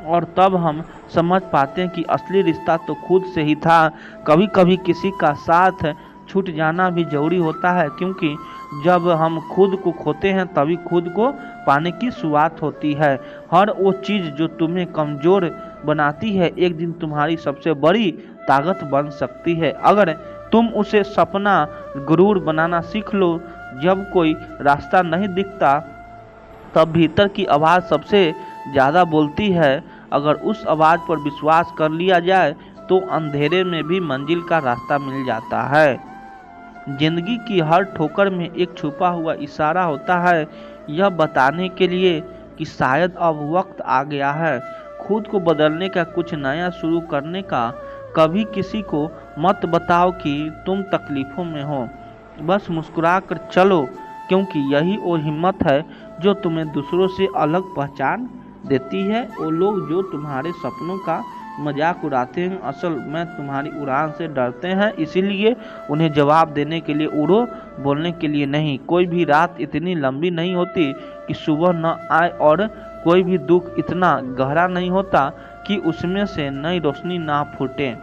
Speaker 1: और तब हम समझ पाते हैं कि असली रिश्ता तो खुद से ही था। कभी कभी किसी का साथ छूट जाना भी ज़रूरी होता है, क्योंकि जब हम खुद को खोते हैं तभी खुद को पाने की शुरुआत होती है। हर वो चीज़ जो तुम्हें कमज़ोर बनाती है एक दिन तुम्हारी सबसे बड़ी ताकत बन सकती है, अगर तुम उसे सपना गुरूर बनाना सीख लो। जब कोई रास्ता नहीं दिखता तब भीतर की आवाज़ सबसे ज़्यादा बोलती है। अगर उस आवाज़ पर विश्वास कर लिया जाए तो अंधेरे में भी मंजिल का रास्ता मिल जाता है। जिंदगी की हर ठोकर में एक छुपा हुआ इशारा होता है, यह बताने के लिए कि शायद अब वक्त आ गया है खुद को बदलने का, कुछ नया शुरू करने का। कभी किसी को मत बताओ कि तुम तकलीफ़ों में हो, बस मुस्कुरा कर चलो, क्योंकि यही वो हिम्मत है जो तुम्हें दूसरों से अलग पहचान देती है। वो लोग जो तुम्हारे सपनों का मजाक उड़ाते हैं असल में तुम्हारी उड़ान से डरते हैं, इसीलिए उन्हें जवाब देने के लिए उड़ो, बोलने के लिए नहीं। कोई भी रात इतनी लंबी नहीं होती कि सुबह न आए, और कोई भी दुख इतना गहरा नहीं होता कि उसमें से नई रोशनी ना फूटे।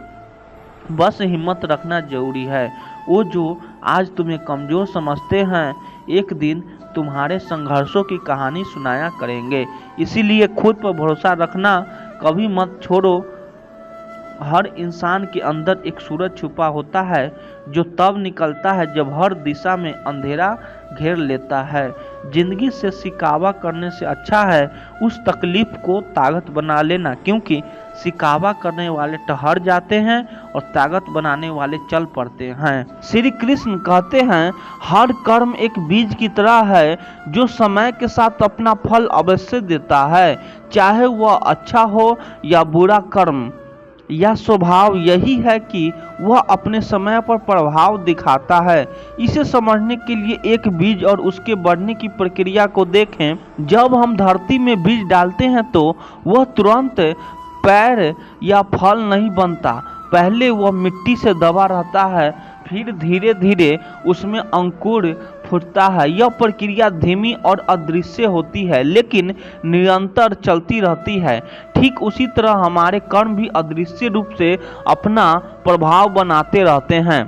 Speaker 1: बस हिम्मत रखना जरूरी है। वो जो आज तुम्हें कमज़ोर समझते हैं एक दिन तुम्हारे संघर्षों की कहानी सुनाया करेंगे, इसीलिए खुद पर भरोसा रखना कभी मत छोड़ो। हर इंसान के अंदर एक सूरज छुपा होता है जो तब निकलता है जब हर दिशा में अंधेरा घेर लेता है। जिंदगी से शिकावा करने से अच्छा है उस तकलीफ को ताकत बना लेना, क्योंकि शिकावा करने वाले ठहर जाते हैं और ताकत बनाने वाले चल पड़ते हैं। श्री कृष्ण कहते हैं हर कर्म एक बीज की तरह है जो समय के साथ अपना फल अवश्य देता है, चाहे वह अच्छा हो या बुरा कर्म। यह स्वभाव यही है कि वह अपने समय पर प्रभाव दिखाता है। इसे समझने के लिए एक बीज और उसके बढ़ने की प्रक्रिया को देखें। जब हम धरती में बीज डालते हैं तो वह तुरंत पेड़ या फल नहीं बनता, पहले वह मिट्टी से दबा रहता है, फिर धीरे धीरे उसमें अंकुर फूटता है। यह प्रक्रिया धीमी और अदृश्य होती है, लेकिन निरंतर चलती रहती है। ठीक उसी तरह हमारे कर्म भी अदृश्य रूप से अपना प्रभाव बनाते रहते हैं।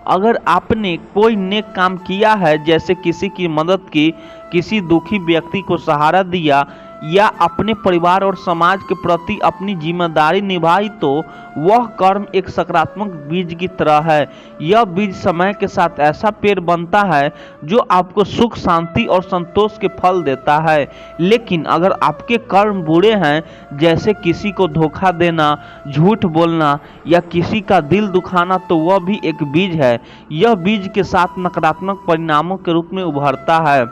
Speaker 1: अगर आपने कोई नेक काम किया है, जैसे किसी की मदद की, किसी दुखी व्यक्ति को सहारा दिया या अपने परिवार और समाज के प्रति अपनी जिम्मेदारी निभाई, तो वह कर्म एक सकारात्मक बीज की तरह है। यह बीज समय के साथ ऐसा पेड़ बनता है जो आपको सुख, शांति और संतोष के फल देता है। लेकिन अगर आपके कर्म बुरे हैं, जैसे किसी को धोखा देना, झूठ बोलना या किसी का दिल दुखाना, तो वह भी एक बीज है। यह बीज के साथ नकारात्मक परिणामों के रूप में उभरता है।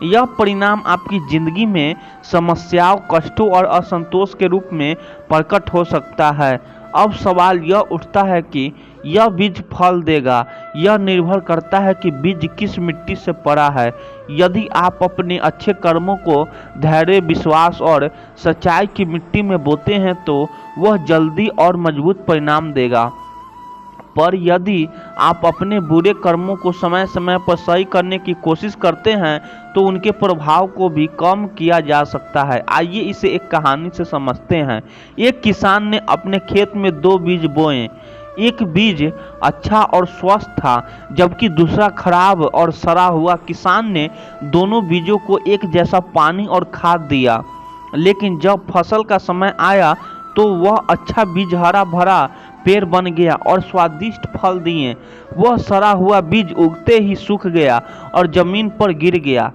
Speaker 1: यह परिणाम आपकी जिंदगी में समस्याओं, कष्टों और असंतोष के रूप में प्रकट हो सकता है। अब सवाल यह उठता है कि यह बीज फल देगा। यह निर्भर करता है कि बीज किस मिट्टी से पड़ा है। यदि आप अपने अच्छे कर्मों को धैर्य, विश्वास और सच्चाई की मिट्टी में बोते हैं तो वह जल्दी और मजबूत परिणाम देगा। पर यदि आप अपने बुरे कर्मों को समय समय पर सही करने की कोशिश करते हैं तो उनके प्रभाव को भी कम किया जा सकता है। आइए इसे एक कहानी से समझते हैं। एक किसान ने अपने खेत में 2 बीज बोए। एक बीज अच्छा और स्वस्थ था, जबकि दूसरा खराब और सड़ा हुआ। किसान ने दोनों बीजों को एक जैसा पानी और खाद दिया, लेकिन जब फसल का समय आया तो वह अच्छा बीज हरा भरा पेड़ बन गया और स्वादिष्ट फल दिए। वह सड़ा हुआ बीज उगते ही सूख गया और जमीन पर गिर गया।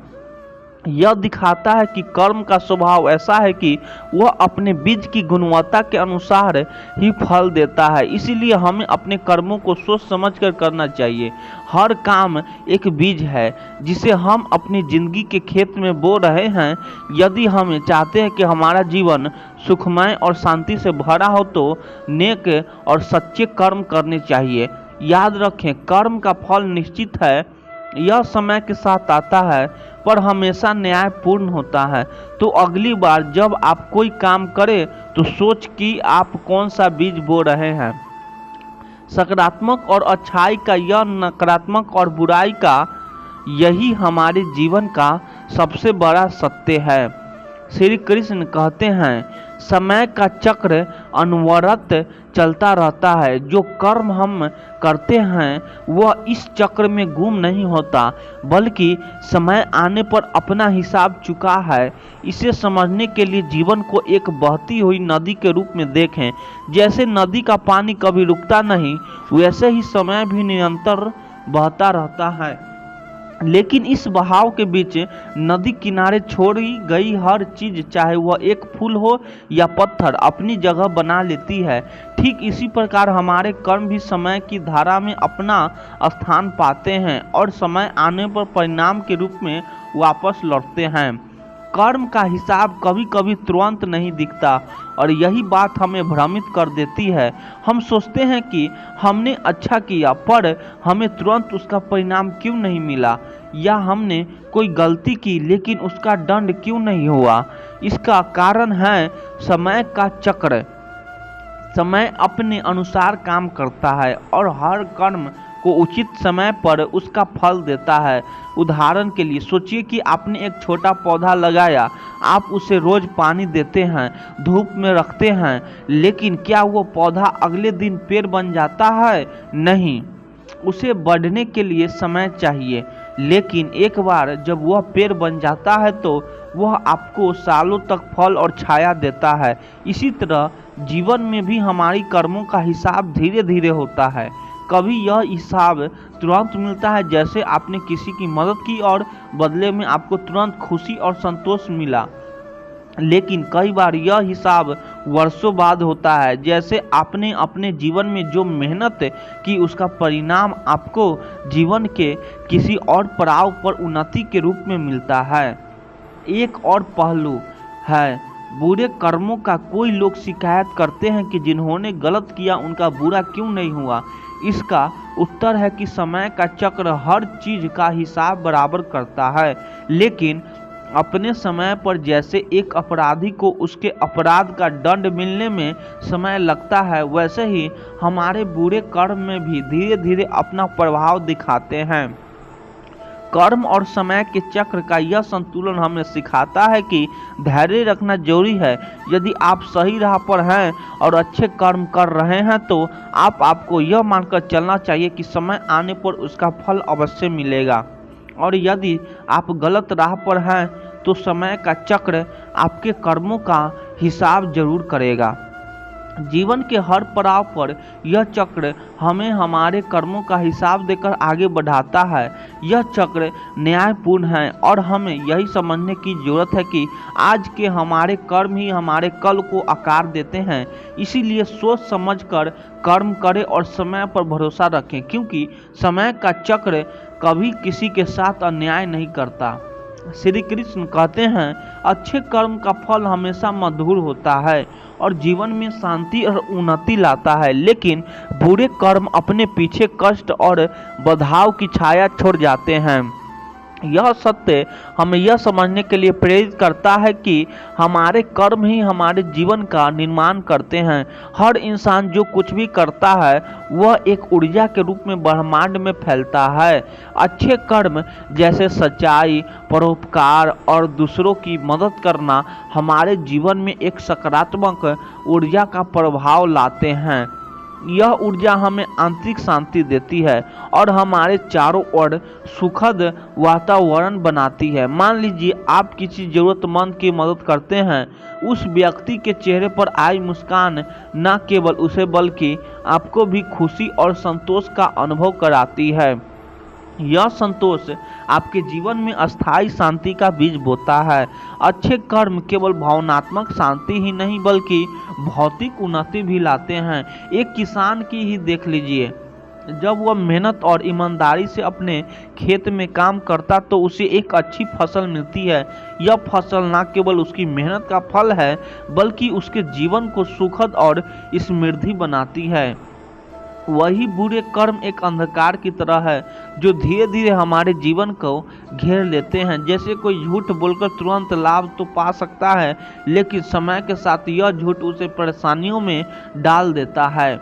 Speaker 1: यह दिखाता है कि कर्म का स्वभाव ऐसा है कि वह अपने बीज की गुणवत्ता के अनुसार ही फल देता है। इसीलिए हमें अपने कर्मों को सोच समझकर करना चाहिए। हर काम एक बीज है जिसे हम अपनी जिंदगी के खेत में बो रहे हैं। यदि हम चाहते हैं कि हमारा जीवन सुखमय और शांति से भरा हो तो नेक और सच्चे कर्म करने चाहिए। याद रखें, कर्म का फल निश्चित है, यह समय के साथ आता है पर हमेशा न्यायपूर्ण होता है। तो अगली बार जब आप कोई काम करें तो सोच कि आप कौन सा बीज बो रहे हैं। सकारात्मक और अच्छाई का यह, नकारात्मक और बुराई का यही हमारे जीवन का सबसे बड़ा सत्य है। श्री कृष्ण कहते हैं, समय का चक्र अनवरत चलता रहता है। जो कर्म हम करते हैं वह इस चक्र में गुम नहीं होता, बल्कि समय आने पर अपना हिसाब चुका है। इसे समझने के लिए जीवन को एक बहती हुई नदी के रूप में देखें। जैसे नदी का पानी कभी रुकता नहीं, वैसे ही समय भी निरंतर बहता रहता है। लेकिन इस बहाव के बीच नदी किनारे छोड़ी गई हर चीज, चाहे वह एक फूल हो या पत्थर, अपनी जगह बना लेती है। ठीक इसी प्रकार हमारे कर्म भी समय की धारा में अपना स्थान पाते हैं और समय आने पर परिणाम के रूप में वापस लौटते हैं। कर्म का हिसाब कभी कभी तुरंत नहीं दिखता और यही बात हमें भ्रमित कर देती है। हम सोचते हैं कि हमने अच्छा किया पर हमें तुरंत उसका परिणाम क्यों नहीं मिला, या हमने कोई गलती की लेकिन उसका दंड क्यों नहीं हुआ। इसका कारण है समय का चक्र। समय अपने अनुसार काम करता है और हर कर्म को उचित समय पर उसका फल देता है। उदाहरण के लिए सोचिए कि आपने एक छोटा पौधा लगाया, आप उसे रोज पानी देते हैं, धूप में रखते हैं, लेकिन क्या वो पौधा अगले दिन पेड़ बन जाता है? नहीं, उसे बढ़ने के लिए समय चाहिए। लेकिन एक बार जब वह पेड़ बन जाता है तो वह आपको सालों तक फल और छाया देता है। इसी तरह जीवन में भी हमारी कर्मों का हिसाब धीरे धीरे होता है। कभी यह हिसाब तुरंत मिलता है, जैसे आपने किसी की मदद की और बदले में आपको तुरंत खुशी और संतोष मिला। लेकिन कई बार यह हिसाब वर्षों बाद होता है, जैसे आपने अपने जीवन में जो मेहनत की उसका परिणाम आपको जीवन के किसी और पड़ाव पर उन्नति के रूप में मिलता है। एक और पहलू है बुरे कर्मों का। कोई लोग शिकायत करते हैं कि जिन्होंने गलत किया उनका बुरा क्यों नहीं हुआ। इसका उत्तर है कि समय का चक्र हर चीज का हिसाब बराबर करता है, लेकिन अपने समय पर जैसे एक अपराधी को उसके अपराध का दंड मिलने में समय लगता है, वैसे ही हमारे बुरे कर्म में भी धीरे धीरे अपना प्रभाव दिखाते हैं। कर्म और समय के चक्र का यह संतुलन हमें सिखाता है कि धैर्य रखना जरूरी है। यदि आप सही राह पर हैं और अच्छे कर्म कर रहे हैं तो आपको यह मानकर चलना चाहिए कि समय आने पर उसका फल अवश्य मिलेगा। और यदि आप गलत राह पर हैं तो समय का चक्र आपके कर्मों का हिसाब जरूर करेगा। जीवन के हर पड़ाव पर यह चक्र हमें हमारे कर्मों का हिसाब देकर आगे बढ़ाता है। यह चक्र न्यायपूर्ण है और हमें यही समझने की जरूरत है कि आज के हमारे कर्म ही हमारे कल को आकार देते हैं। इसीलिए सोच समझकर कर्म करें और समय पर भरोसा रखें, क्योंकि समय का चक्र कभी किसी के साथ अन्याय नहीं करता। श्री कृष्ण कहते हैं, अच्छे कर्म का फल हमेशा मधुर होता है और जीवन में शांति और उन्नति लाता है, लेकिन बुरे कर्म अपने पीछे कष्ट और बदहाव की छाया छोड़ जाते हैं। यह सत्य हमें यह समझने के लिए प्रेरित करता है कि हमारे कर्म ही हमारे जीवन का निर्माण करते हैं। हर इंसान जो कुछ भी करता है वह एक ऊर्जा के रूप में ब्रह्मांड में फैलता है। अच्छे कर्म जैसे सच्चाई, परोपकार और दूसरों की मदद करना हमारे जीवन में एक सकारात्मक ऊर्जा का प्रभाव लाते हैं। यह ऊर्जा हमें आंतरिक शांति देती है और हमारे चारों ओर सुखद वातावरण बनाती है। मान लीजिए आप किसी जरूरतमंद की मदद करते हैं, उस व्यक्ति के चेहरे पर आई मुस्कान न केवल उसे बल्कि आपको भी खुशी और संतोष का अनुभव कराती है। यह संतोष आपके जीवन में अस्थायी शांति का बीज बोता है। अच्छे कर्म केवल भावनात्मक शांति ही नहीं बल्कि भौतिक उन्नति भी लाते हैं। एक किसान की ही देख लीजिए, जब वह मेहनत और ईमानदारी से अपने खेत में काम करता तो उसे एक अच्छी फसल मिलती है। यह फसल न केवल उसकी मेहनत का फल है बल्कि उसके जीवन को सुखद और समृद्धि बनाती है। वही बुरे कर्म एक अंधकार की तरह है जो धीरे धीरे हमारे जीवन को घेर लेते हैं। जैसे कोई झूठ बोलकर तुरंत लाभ तो पा सकता है, लेकिन समय के साथ यह झूठ उसे परेशानियों में डाल देता है।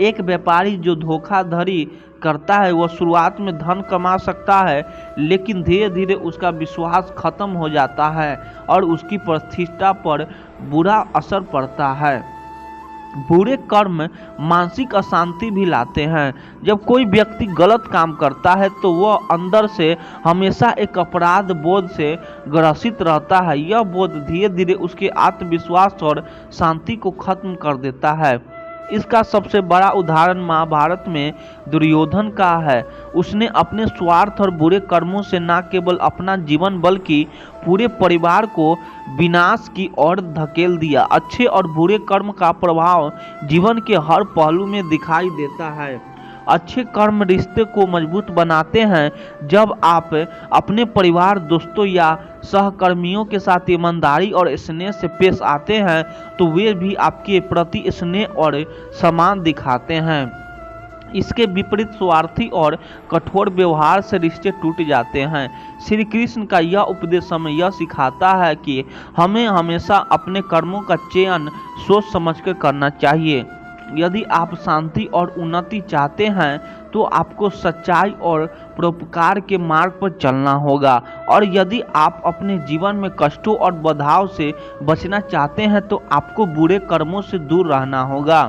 Speaker 1: एक व्यापारी जो धोखाधड़ी करता है वह शुरुआत में धन कमा सकता है, लेकिन धीरे धीरे उसका विश्वास खत्म हो जाता है और उसकी प्रतिष्ठा पर बुरा असर पड़ता है। बुरे कर्म मानसिक अशांति भी लाते हैं। जब कोई व्यक्ति गलत काम करता है तो वह अंदर से हमेशा एक अपराध बोध से ग्रसित रहता है। यह बोध धीरे धीरे उसके आत्मविश्वास और शांति को खत्म कर देता है। इसका सबसे बड़ा उदाहरण महाभारत में दुर्योधन का है। उसने अपने स्वार्थ और बुरे कर्मों से न केवल अपना जीवन बल्कि पूरे परिवार को विनाश की ओर धकेल दिया। अच्छे और बुरे कर्म का प्रभाव जीवन के हर पहलू में दिखाई देता है। अच्छे कर्म रिश्ते को मजबूत बनाते हैं। जब आप अपने परिवार, दोस्तों या सहकर्मियों के साथ ईमानदारी और स्नेह से पेश आते हैं तो वे भी आपके प्रति स्नेह और सम्मान दिखाते हैं। इसके विपरीत स्वार्थी और कठोर व्यवहार से रिश्ते टूट जाते हैं। श्री कृष्ण का यह उपदेश हमें यह सिखाता है कि हमें हमेशा अपने कर्मों का चयन सोच समझकर करना चाहिए। यदि आप शांति और उन्नति चाहते हैं तो आपको सच्चाई और परोपकार के मार्ग पर चलना होगा, और यदि आप अपने जीवन में कष्टों और बाधाओं से बचना चाहते हैं तो आपको बुरे कर्मों से दूर रहना होगा।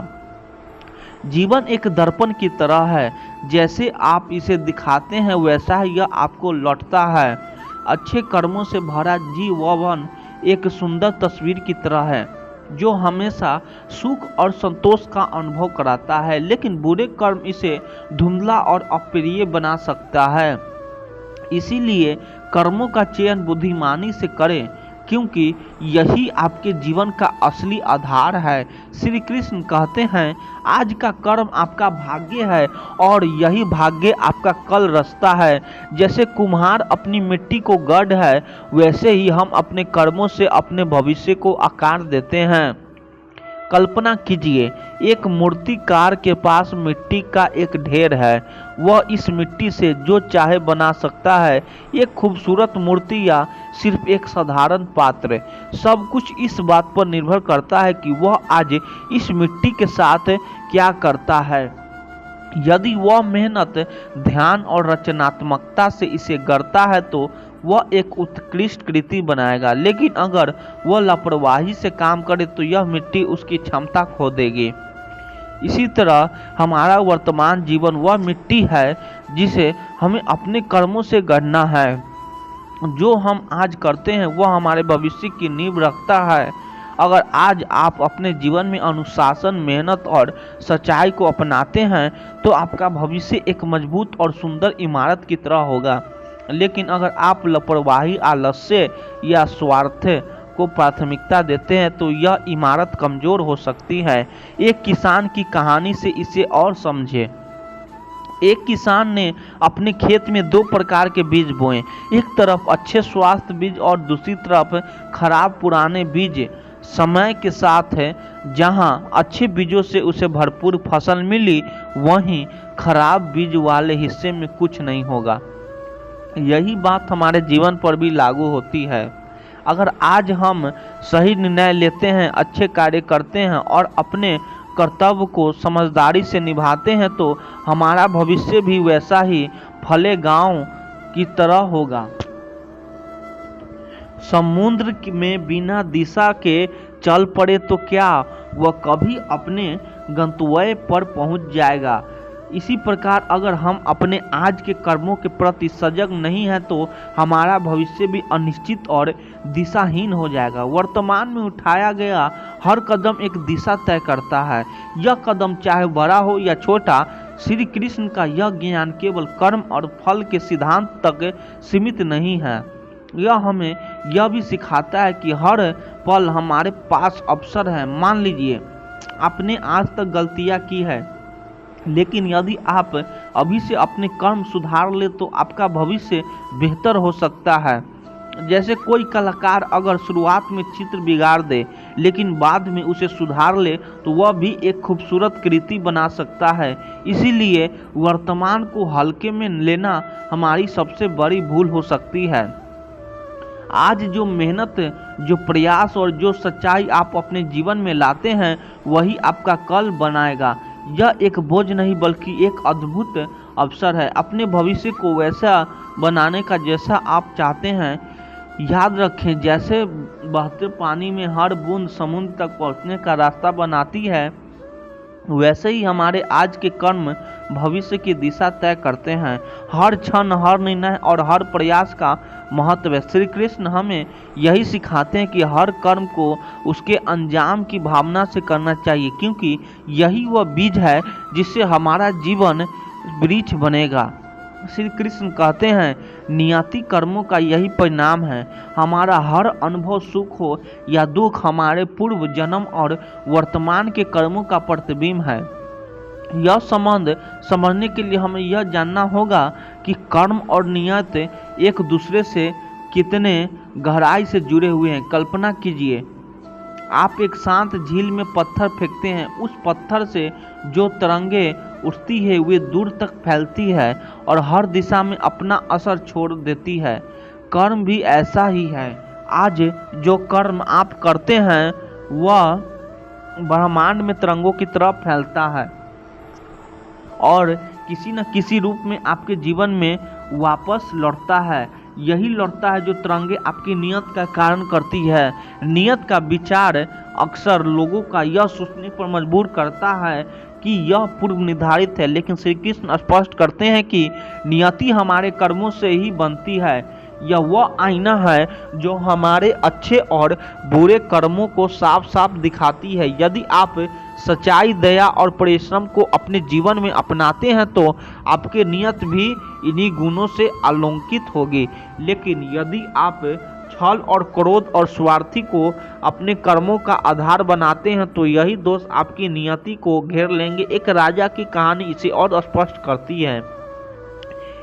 Speaker 1: जीवन एक दर्पण की तरह है, जैसे आप इसे दिखाते हैं वैसा ही यह आपको लौटता है। अच्छे कर्मों से भरा जीवन एक सुंदर तस्वीर की तरह है जो हमेशा सुख और संतोष का अनुभव कराता है, लेकिन बुरे कर्म इसे धुंधला और अप्रिय बना सकता है। इसीलिए कर्मों का चयन बुद्धिमानी से करें, क्योंकि यही आपके जीवन का असली आधार है। श्री कृष्ण कहते हैं, आज का कर्म आपका भाग्य है और यही भाग्य आपका कल रास्ता है। जैसे कुम्हार अपनी मिट्टी को गढ़ है, वैसे ही हम अपने कर्मों से अपने भविष्य को आकार देते हैं। कल्पना कीजिए, एक मूर्तिकार के पास मिट्टी का एक ढेर है। वह इस मिट्टी से जो चाहे बना सकता है, एक खूबसूरत मूर्ति या सिर्फ एक साधारण पात्र। सब कुछ इस बात पर निर्भर करता है कि वह आज इस मिट्टी के साथ क्या करता है। यदि वह मेहनत, ध्यान और रचनात्मकता से इसे गढ़ता है तो वह एक उत्कृष्ट कृति बनाएगा, लेकिन अगर वह लापरवाही से काम करे तो यह मिट्टी उसकी क्षमता खो देगी। इसी तरह हमारा वर्तमान जीवन वह मिट्टी है जिसे हमें अपने कर्मों से गढ़ना है। जो हम आज करते हैं वह हमारे भविष्य की नींव रखता है। अगर आज आप अपने जीवन में अनुशासन, मेहनत और सच्चाई को अपनाते हैं तो आपका भविष्य एक मजबूत और सुंदर इमारत की तरह होगा। लेकिन अगर आप लापरवाही, आलस्य या स्वार्थ को प्राथमिकता देते हैं तो यह इमारत कमजोर हो सकती है। एक किसान की कहानी से इसे और समझे। एक किसान ने अपने खेत में दो प्रकार के बीज बोए, एक तरफ अच्छे स्वास्थ्य बीज और दूसरी तरफ खराब पुराने बीज। समय के साथ जहां अच्छे बीजों से उसे भरपूर फसल मिली, वहीं खराब बीज वाले हिस्से में कुछ नहीं होगा। यही बात हमारे जीवन पर भी लागू होती है। अगर आज हम सही निर्णय लेते हैं, अच्छे कार्य करते हैं और अपने कर्तव्य को समझदारी से निभाते हैं तो हमारा भविष्य भी वैसा ही फले गांव की तरह होगा। समुद्र में बिना दिशा के चल पड़े तो क्या वह कभी अपने गंतव्य पर पहुंच जाएगा। इसी प्रकार अगर हम अपने आज के कर्मों के प्रति सजग नहीं हैं तो हमारा भविष्य भी अनिश्चित और दिशाहीन हो जाएगा। वर्तमान में उठाया गया हर कदम एक दिशा तय करता है। यह कदम चाहे बड़ा हो या छोटा, श्री कृष्ण का यह ज्ञान केवल कर्म और फल के सिद्धांत तक सीमित नहीं है, यह हमें यह भी सिखाता है कि हर पल हमारे पास अवसर है। मान लीजिए आपने आज तक गलतियां की है, लेकिन यदि आप अभी से अपने कर्म सुधार ले तो आपका भविष्य बेहतर हो सकता है। जैसे कोई कलाकार अगर शुरुआत में चित्र बिगाड़ दे लेकिन बाद में उसे सुधार ले तो वह भी एक खूबसूरत कृति बना सकता है। इसीलिए वर्तमान को हल्के में लेना हमारी सबसे बड़ी भूल हो सकती है। आज जो मेहनत, जो प्रयास और जो सच्चाई आप अपने जीवन में लाते हैं वही आपका कल बनाएगा। यह एक बोझ नहीं बल्कि एक अद्भुत अवसर है अपने भविष्य को वैसा बनाने का जैसा आप चाहते हैं। याद रखें, जैसे बहते पानी में हर बूंद समुद्र तक पहुंचने का रास्ता बनाती है, वैसे ही हमारे आज के कर्म भविष्य की दिशा तय करते हैं। हर क्षण, हर निर्णय और हर प्रयास का महत्व है। श्री कृष्ण हमें यही सिखाते हैं कि हर कर्म को उसके अंजाम की भावना से करना चाहिए, क्योंकि यही वह बीज है जिससे हमारा जीवन वृक्ष बनेगा। श्री कृष्ण कहते हैं, नियति कर्मों का यही परिणाम है। हमारा हर अनुभव, सुख हो या दुख, हमारे पूर्व जन्म और वर्तमान के कर्मों का प्रतिबिंब है। यह संबंध समझने के लिए हमें यह जानना होगा कि कर्म और नियत एक दूसरे से कितने गहराई से जुड़े हुए हैं। कल्पना कीजिए, आप एक शांत झील में पत्थर फेंकते हैं, उस पत्थर से जो तरंगे उठती है वे दूर तक फैलती है और हर दिशा में अपना असर छोड़ देती है। कर्म भी ऐसा ही है। आज जो कर्म आप करते हैं वह ब्रह्मांड में तरंगों की तरह फैलता है और किसी न किसी रूप में आपके जीवन में वापस लौटता है। यही लौटता है जो तरंगे आपकी नियत का कारण करती है। नियत का विचार अक्सर लोगों का यह सोचने पर मजबूर करता है कि यह पूर्व निर्धारित है, लेकिन श्री कृष्ण स्पष्ट करते हैं कि नियति हमारे कर्मों से ही बनती है। यह वह आईना है जो हमारे अच्छे और बुरे कर्मों को साफ साफ दिखाती है। यदि आप सच्चाई, दया और परिश्रम को अपने जीवन में अपनाते हैं तो आपकी नियत भी इन्हीं गुणों से आलोकित होगी। लेकिन यदि आप छल और क्रोध और स्वार्थी को अपने कर्मों का आधार बनाते हैं तो यही दोष आपकी नियति को घेर लेंगे। एक राजा की कहानी इसे और स्पष्ट करती है।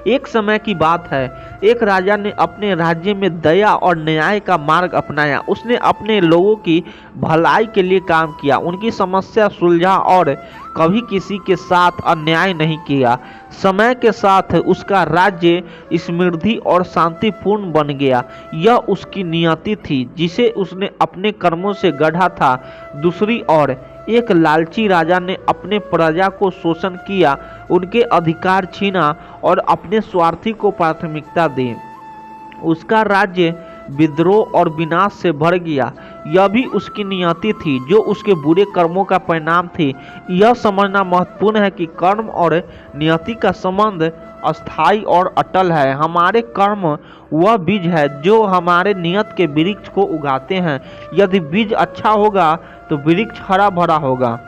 Speaker 1: एक समय की बात है, एक राजा ने अपने राज्य में दया और न्याय का मार्ग अपनाया। उसने अपने लोगों की भलाई के लिए काम किया, उनकी समस्या सुलझा और कभी किसी के साथ अन्याय नहीं किया। समय के साथ उसका राज्य समृद्धि और शांतिपूर्ण बन गया। यह उसकी नियति थी जिसे उसने अपने कर्मों से गढ़ा था। दूसरी ओर एक लालची राजा ने अपने प्रजा को शोषण किया, उनके अधिकार छीना और अपने स्वार्थी को प्राथमिकता दी। उसका राज्य विद्रोह और विनाश से भर गया। यह भी उसकी नियति थी जो उसके बुरे कर्मों का परिणाम थी। यह समझना महत्वपूर्ण है कि कर्म और नियति का संबंध अस्थायी और अटल है। हमारे कर्म वह बीज है जो हमारे नियत के वृक्ष को उगाते हैं। यदि बीज अच्छा होगा तो वृक्ष हरा भरा होगा,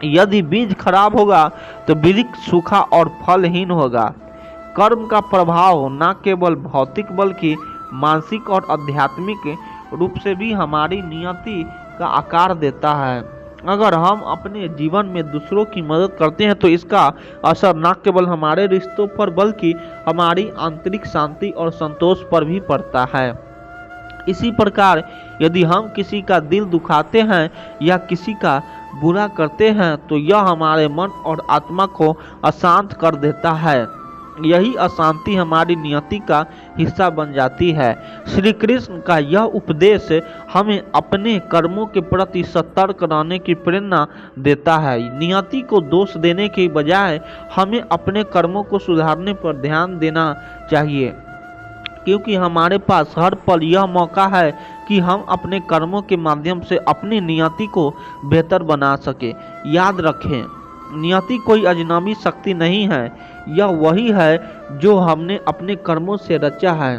Speaker 1: यदि बीज खराब होगा तो वृक्ष सूखा और फलहीन होगा। कर्म का प्रभाव न केवल भौतिक बल्कि मानसिक और आध्यात्मिक रूप से भी हमारी नियति का आकार देता है। अगर हम अपने जीवन में दूसरों की मदद करते हैं तो इसका असर न केवल हमारे रिश्तों पर बल्कि हमारी आंतरिक शांति और संतोष पर भी पड़ता है। इसी प्रकार यदि हम किसी का दिल दुखाते हैं या किसी का बुरा करते हैं तो यह हमारे मन और आत्मा को अशांत कर देता है। यही अशांति हमारी नियति का हिस्सा बन जाती है। श्री कृष्ण का यह उपदेश हमें अपने कर्मों के प्रति सतर्क रहने की प्रेरणा देता है। नियति को दोष देने के बजाय हमें अपने कर्मों को सुधारने पर ध्यान देना चाहिए, क्योंकि हमारे पास हर पल यह मौका है कि हम अपने कर्मों के माध्यम से अपनी नियति को बेहतर बना सके। याद रखें, नियति कोई अजनबी शक्ति नहीं है, यह वही है जो हमने अपने कर्मों से रचा है।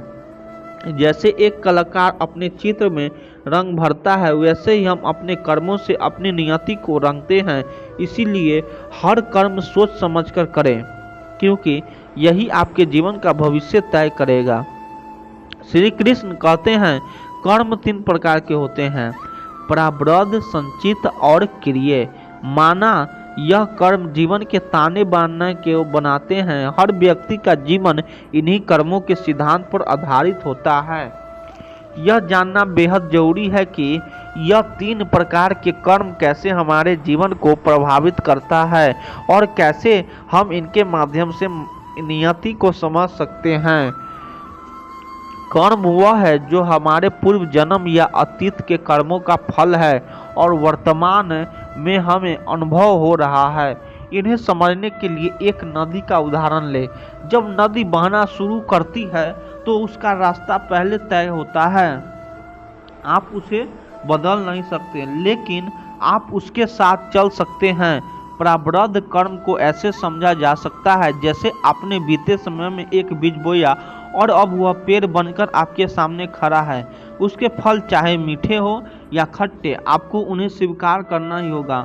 Speaker 1: जैसे एक कलाकार अपने चित्र में रंग भरता है, वैसे ही हम अपने कर्मों से अपनी नियति को रंगते हैं। इसीलिए हर कर्म सोच समझकर करें, क्योंकि यही आपके जीवन का भविष्य तय करेगा। श्री कृष्ण कहते हैं कर्म 3 प्रकार के होते हैं, प्रारब्ध, संचित और क्रिय। माना यह कर्म जीवन के ताने बाने के बनाते हैं। हर व्यक्ति का जीवन इन्हीं कर्मों के सिद्धांत पर आधारित होता है। यह जानना बेहद जरूरी है कि यह 3 प्रकार के कर्म कैसे हमारे जीवन को प्रभावित करता है और कैसे हम इनके माध्यम से नियति को समझ सकते हैं। कर्म वह है जो हमारे पूर्व जन्म या अतीत के कर्मों का फल है और वर्तमान में हमें अनुभव हो रहा है। इन्हें समझने के लिए एक नदी का उदाहरण ले। जब नदी बहना शुरू करती है तो उसका रास्ता पहले तय होता है। आप उसे बदल नहीं सकते, लेकिन आप उसके साथ चल सकते हैं। प्रारब्ध कर्म को ऐसे समझा जा सकता है जैसे आपने बीते समय में एक बीज बोया और अब वह पेड़ बनकर आपके सामने खड़ा है। उसके फल चाहे मीठे हो या खट्टे, आपको उन्हें स्वीकार करना ही होगा।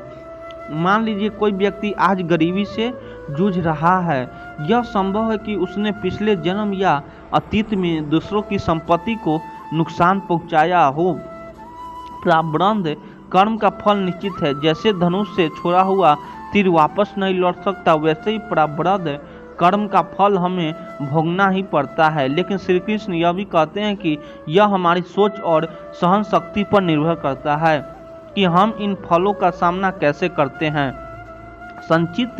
Speaker 1: मान लीजिए कोई व्यक्ति आज गरीबी से जूझ रहा है। यह संभव है कि उसने पिछले जन्म या अतीत में दूसरों की संपत्ति को नुकसान पहुंचाया हो। प्रारब्ध कर्म का फल निश्चित है। जैसे धनुष से छोड़ा हुआ तीर वापस नहीं लौट सकता, वैसे ही प्रारब्ध कर्म का फल हमें भोगना ही पड़ता है। लेकिन श्री कृष्ण यह भी कहते हैं कि यह हमारी सोच और सहन शक्ति पर निर्भर करता है कि हम इन फलों का सामना कैसे करते हैं। संचित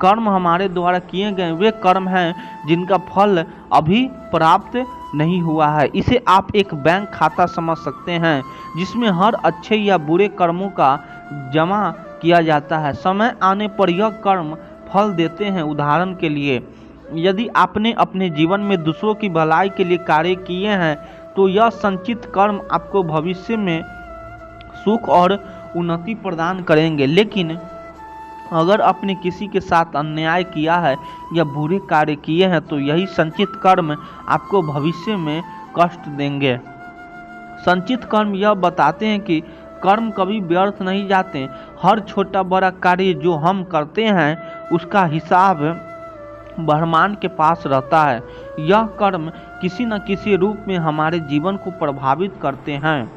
Speaker 1: कर्म हमारे द्वारा किए गए वे कर्म हैं जिनका फल अभी प्राप्त नहीं हुआ है। इसे आप एक बैंक खाता समझ सकते हैं जिसमें हर अच्छे या बुरे कर्मों का जमा किया जाता है। समय आने पर यह कर्म फल देते हैं। उदाहरण के लिए, यदि आपने अपने जीवन में दूसरों की भलाई के लिए कार्य किए हैं तो यह संचित कर्म आपको भविष्य में सुख और उन्नति प्रदान करेंगे। लेकिन अगर आपने किसी के साथ अन्याय किया है या बुरे कार्य किए हैं तो यही संचित कर्म आपको भविष्य में कष्ट देंगे। संचित कर्म यह बताते हैं कि कर्म कभी व्यर्थ नहीं जाते। हर छोटा बड़ा कार्य जो हम करते हैं उसका हिसाब ब्रह्मांड के पास रहता है। यह कर्म किसी न किसी रूप में हमारे जीवन को प्रभावित करते हैं।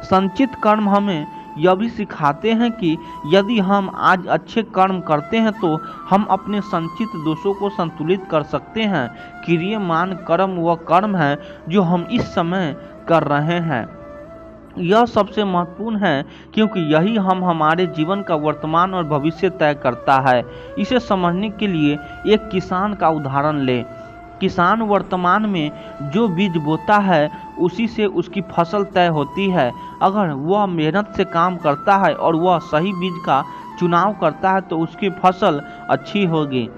Speaker 1: संचित कर्म हमें यह भी सिखाते हैं कि यदि हम आज अच्छे कर्म करते हैं तो हम अपने संचित दोषों को संतुलित कर सकते हैं। क्रियमान कर्म वह कर्म है जो हम इस समय कर रहे हैं। यह सबसे महत्वपूर्ण है क्योंकि यही हम हमारे जीवन का वर्तमान और भविष्य तय करता है। इसे समझने के लिए एक किसान का उदाहरण लें। किसान वर्तमान में जो बीज बोता है उसी से उसकी फसल तय होती है। अगर वह मेहनत से काम करता है और वह सही बीज का चुनाव करता है तो उसकी फसल अच्छी होगी।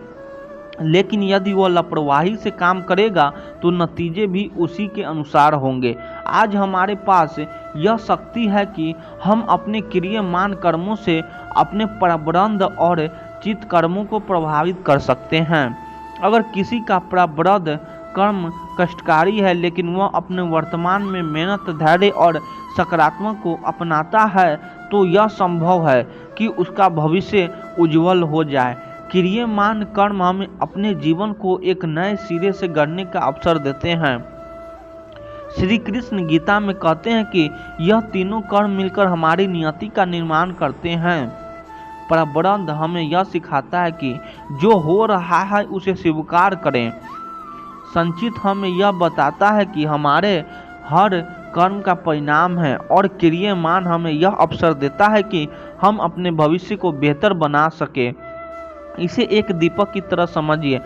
Speaker 1: लेकिन यदि वह लापरवाही से काम करेगा तो नतीजे भी उसी के अनुसार होंगे। आज हमारे पास यह शक्ति है कि हम अपने क्रियमान कर्मों से अपने प्रारब्ध और चित्त कर्मों को प्रभावित कर सकते हैं। अगर किसी का प्रारब्ध कर्म कष्टकारी है लेकिन वह अपने वर्तमान में मेहनत, धैर्य और सकारात्मक को अपनाता है तो यह संभव है कि उसका भविष्य उज्जवल हो जाए। क्रियमान कर्म हमें अपने जीवन को एक नए सिरे से गढ़ने का अवसर देते हैं। श्री कृष्ण गीता में कहते हैं कि यह तीनों कर्म मिलकर हमारी नियति का निर्माण करते हैं। प्रारब्ध हमें यह सिखाता है कि जो हो रहा है उसे स्वीकार करें। संचित हमें यह बताता है कि हमारे हर कर्म का परिणाम है और क्रियमान हमें यह अवसर देता है कि हम अपने भविष्य को बेहतर बना सके। इसे एक दीपक की तरह समझिए।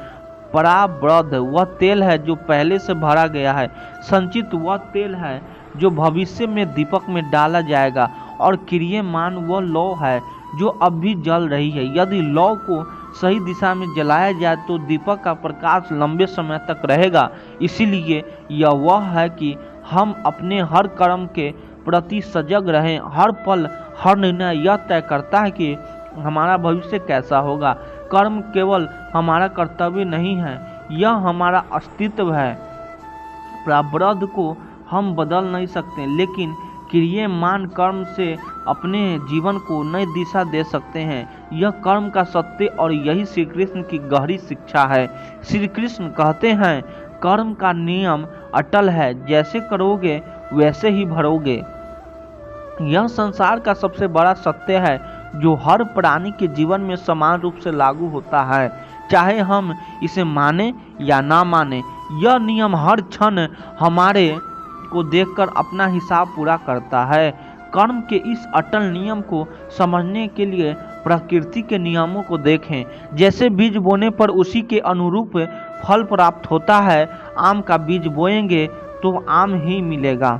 Speaker 1: प्रारब्ध वह तेल है जो पहले से भरा गया है। संचित वह तेल है जो भविष्य में दीपक में डाला जाएगा और क्रियमान वह लौ है जो अब भी जल रही है। यदि लौ को सही दिशा में जलाया जाए तो दीपक का प्रकाश लंबे समय तक रहेगा। इसीलिए यह वह है कि हम अपने हर कर्म के प्रति सजग रहें। हर पल, हर निर्णय यह तय करता है कि हमारा भविष्य कैसा होगा। कर्म केवल हमारा कर्तव्य नहीं है, यह हमारा अस्तित्व है। प्रारब्ध को हम बदल नहीं सकते, लेकिन क्रियमान कर्म से अपने जीवन को नई दिशा दे सकते हैं। यह कर्म का सत्य और यही श्री कृष्ण की गहरी शिक्षा है। श्री कृष्ण कहते हैं, कर्म का नियम अटल है, जैसे करोगे वैसे ही भरोगे। यह संसार का सबसे बड़ा सत्य है जो हर प्राणी के जीवन में समान रूप से लागू होता है, चाहे हम इसे माने या ना माने। यह नियम हर क्षण हमारे को देखकर अपना हिसाब पूरा करता है। कर्म के इस अटल नियम को समझने के लिए प्रकृति के नियमों को देखें। जैसे बीज बोने पर उसी के अनुरूप फल प्राप्त होता है। आम का बीज बोएंगे तो आम ही मिलेगा,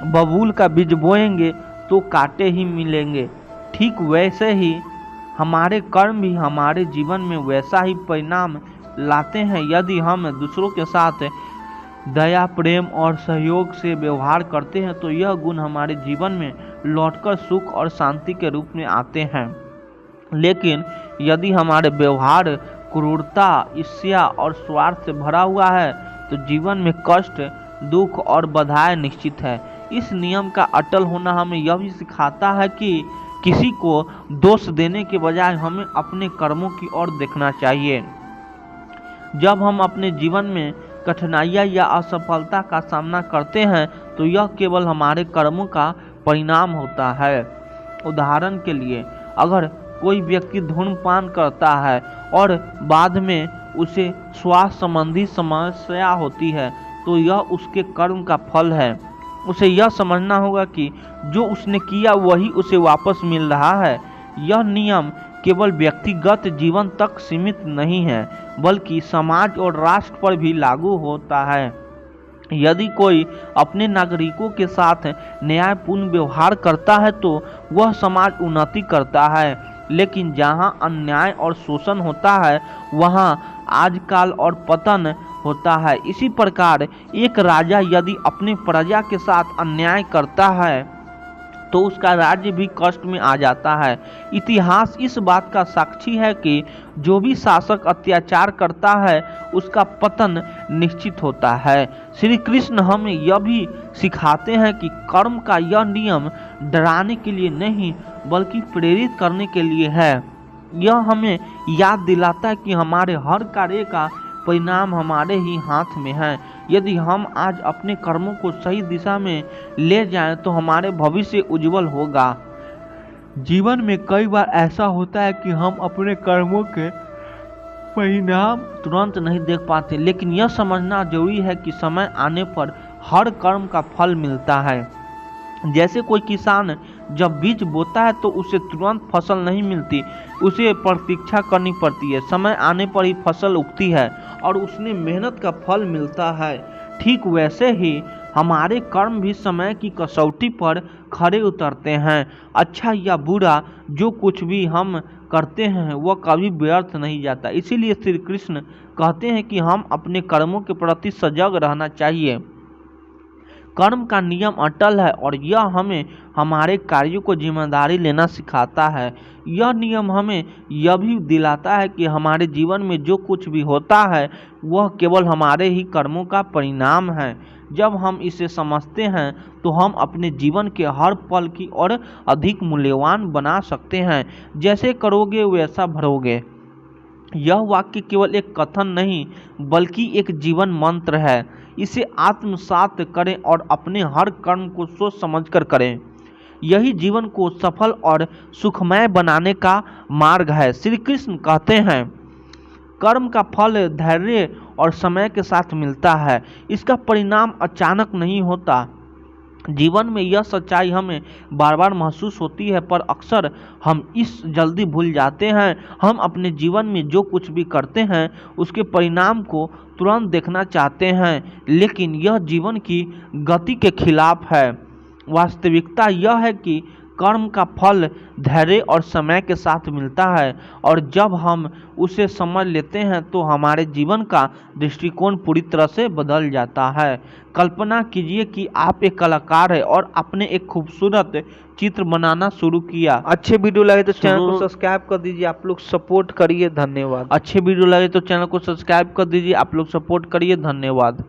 Speaker 1: बबूल का बीज बोएंगे तो कांटे ही मिलेंगे। ठीक वैसे ही हमारे कर्म भी हमारे जीवन में वैसा ही परिणाम लाते हैं। यदि हम दूसरों के साथ दया, प्रेम और सहयोग से व्यवहार करते हैं तो यह गुण हमारे जीवन में लौटकर सुख और शांति के रूप में आते हैं। लेकिन यदि हमारे व्यवहार क्रूरता, ईर्ष्या और स्वार्थ से भरा हुआ है तो जीवन में कष्ट, दुख और बाधाएं निश्चित है। इस नियम का अटल होना हमें यह भी सिखाता है कि किसी को दोष देने के बजाय हमें अपने कर्मों की ओर देखना चाहिए। जब हम अपने जीवन में कठिनाइयाँ या असफलता का सामना करते हैं तो यह केवल हमारे कर्मों का परिणाम होता है। उदाहरण के लिए, अगर कोई व्यक्ति धूम्रपान करता है और बाद में उसे स्वास्थ्य संबंधी समस्या होती है तो यह उसके कर्म का फल है। उसे यह समझना होगा कि जो उसने किया वही उसे वापस मिल रहा है। यह नियम केवल व्यक्तिगत जीवन तक सीमित नहीं है, बल्कि समाज और राष्ट्र पर भी लागू होता है। यदि कोई अपने नागरिकों के साथ न्यायपूर्ण व्यवहार करता है तो वह समाज उन्नति करता है, लेकिन जहां अन्याय और शोषण होता है वहां आजकल और पतन होता है। इसी प्रकार एक राजा यदि अपनी प्रजा के साथ अन्याय करता है तो उसका राज्य भी कष्ट में आ जाता है। इतिहास इस बात का साक्षी है कि जो भी शासक अत्याचार करता है उसका पतन निश्चित होता है। श्री कृष्ण हमें यह भी सिखाते हैं कि कर्म का यह नियम डराने के लिए नहीं बल्कि प्रेरित करने के लिए है। यह हमें याद दिलाता है कि हमारे हर कार्य का परिणाम हमारे ही हाथ में है। यदि हम आज अपने कर्मों को सही दिशा में ले जाएं तो हमारे भविष्य उज्जवल होगा। जीवन में कई बार ऐसा होता है कि हम अपने कर्मों के परिणाम तुरंत नहीं देख पाते, लेकिन यह समझना जरूरी है कि समय आने पर हर कर्म का फल मिलता है। जैसे कोई किसान जब बीज बोता है तो उसे तुरंत फसल नहीं मिलती, उसे प्रतीक्षा करनी पड़ती है। समय आने पर ही फसल उगती है और उसने मेहनत का फल मिलता है। ठीक वैसे ही हमारे कर्म भी समय की कसौटी पर खरे उतरते हैं। अच्छा या बुरा जो कुछ भी हम करते हैं वह कभी व्यर्थ नहीं जाता। इसीलिए श्री कृष्ण कहते हैं कि हम अपने कर्मों के प्रति सजग रहना चाहिए। कर्म का नियम अटल है और यह हमें हमारे कार्यों को जिम्मेदारी लेना सिखाता है। यह नियम हमें यह भी दिलाता है कि हमारे जीवन में जो कुछ भी होता है वह केवल हमारे ही कर्मों का परिणाम है। जब हम इसे समझते हैं तो हम अपने जीवन के हर पल की और अधिक मूल्यवान बना सकते हैं। जैसे करोगे वैसा भरोगे, यह वाक्य केवल एक कथन नहीं बल्कि एक जीवन मंत्र है। इसे आत्मसात करें और अपने हर कर्म को सोच समझकर करें। यही जीवन को सफल और सुखमय बनाने का मार्ग है। श्री कृष्ण कहते हैं, कर्म का फल धैर्य और समय के साथ मिलता है। इसका परिणाम अचानक नहीं होता। जीवन में यह सच्चाई हमें बार बार महसूस होती है, पर अक्सर हम इस जल्दी भूल जाते हैं। हम अपने जीवन में जो कुछ भी करते हैं उसके परिणाम को तुरंत देखना चाहते हैं, लेकिन यह जीवन की गति के खिलाफ है। वास्तविकता यह है कि कर्म का फल धैर्य और समय के साथ मिलता है, और जब हम उसे समझ लेते हैं तो हमारे जीवन का दृष्टिकोण पूरी तरह से बदल जाता है। कल्पना कीजिए कि आप एक कलाकार हैं और आपने एक खूबसूरत चित्र बनाना शुरू किया। अच्छे वीडियो लगे तो चैनल को सब्सक्राइब कर दीजिए, आप लोग सपोर्ट करिए, धन्यवाद। अच्छे वीडियो लगे तो चैनल को सब्सक्राइब कर दीजिए, आप लोग सपोर्ट करिए, धन्यवाद।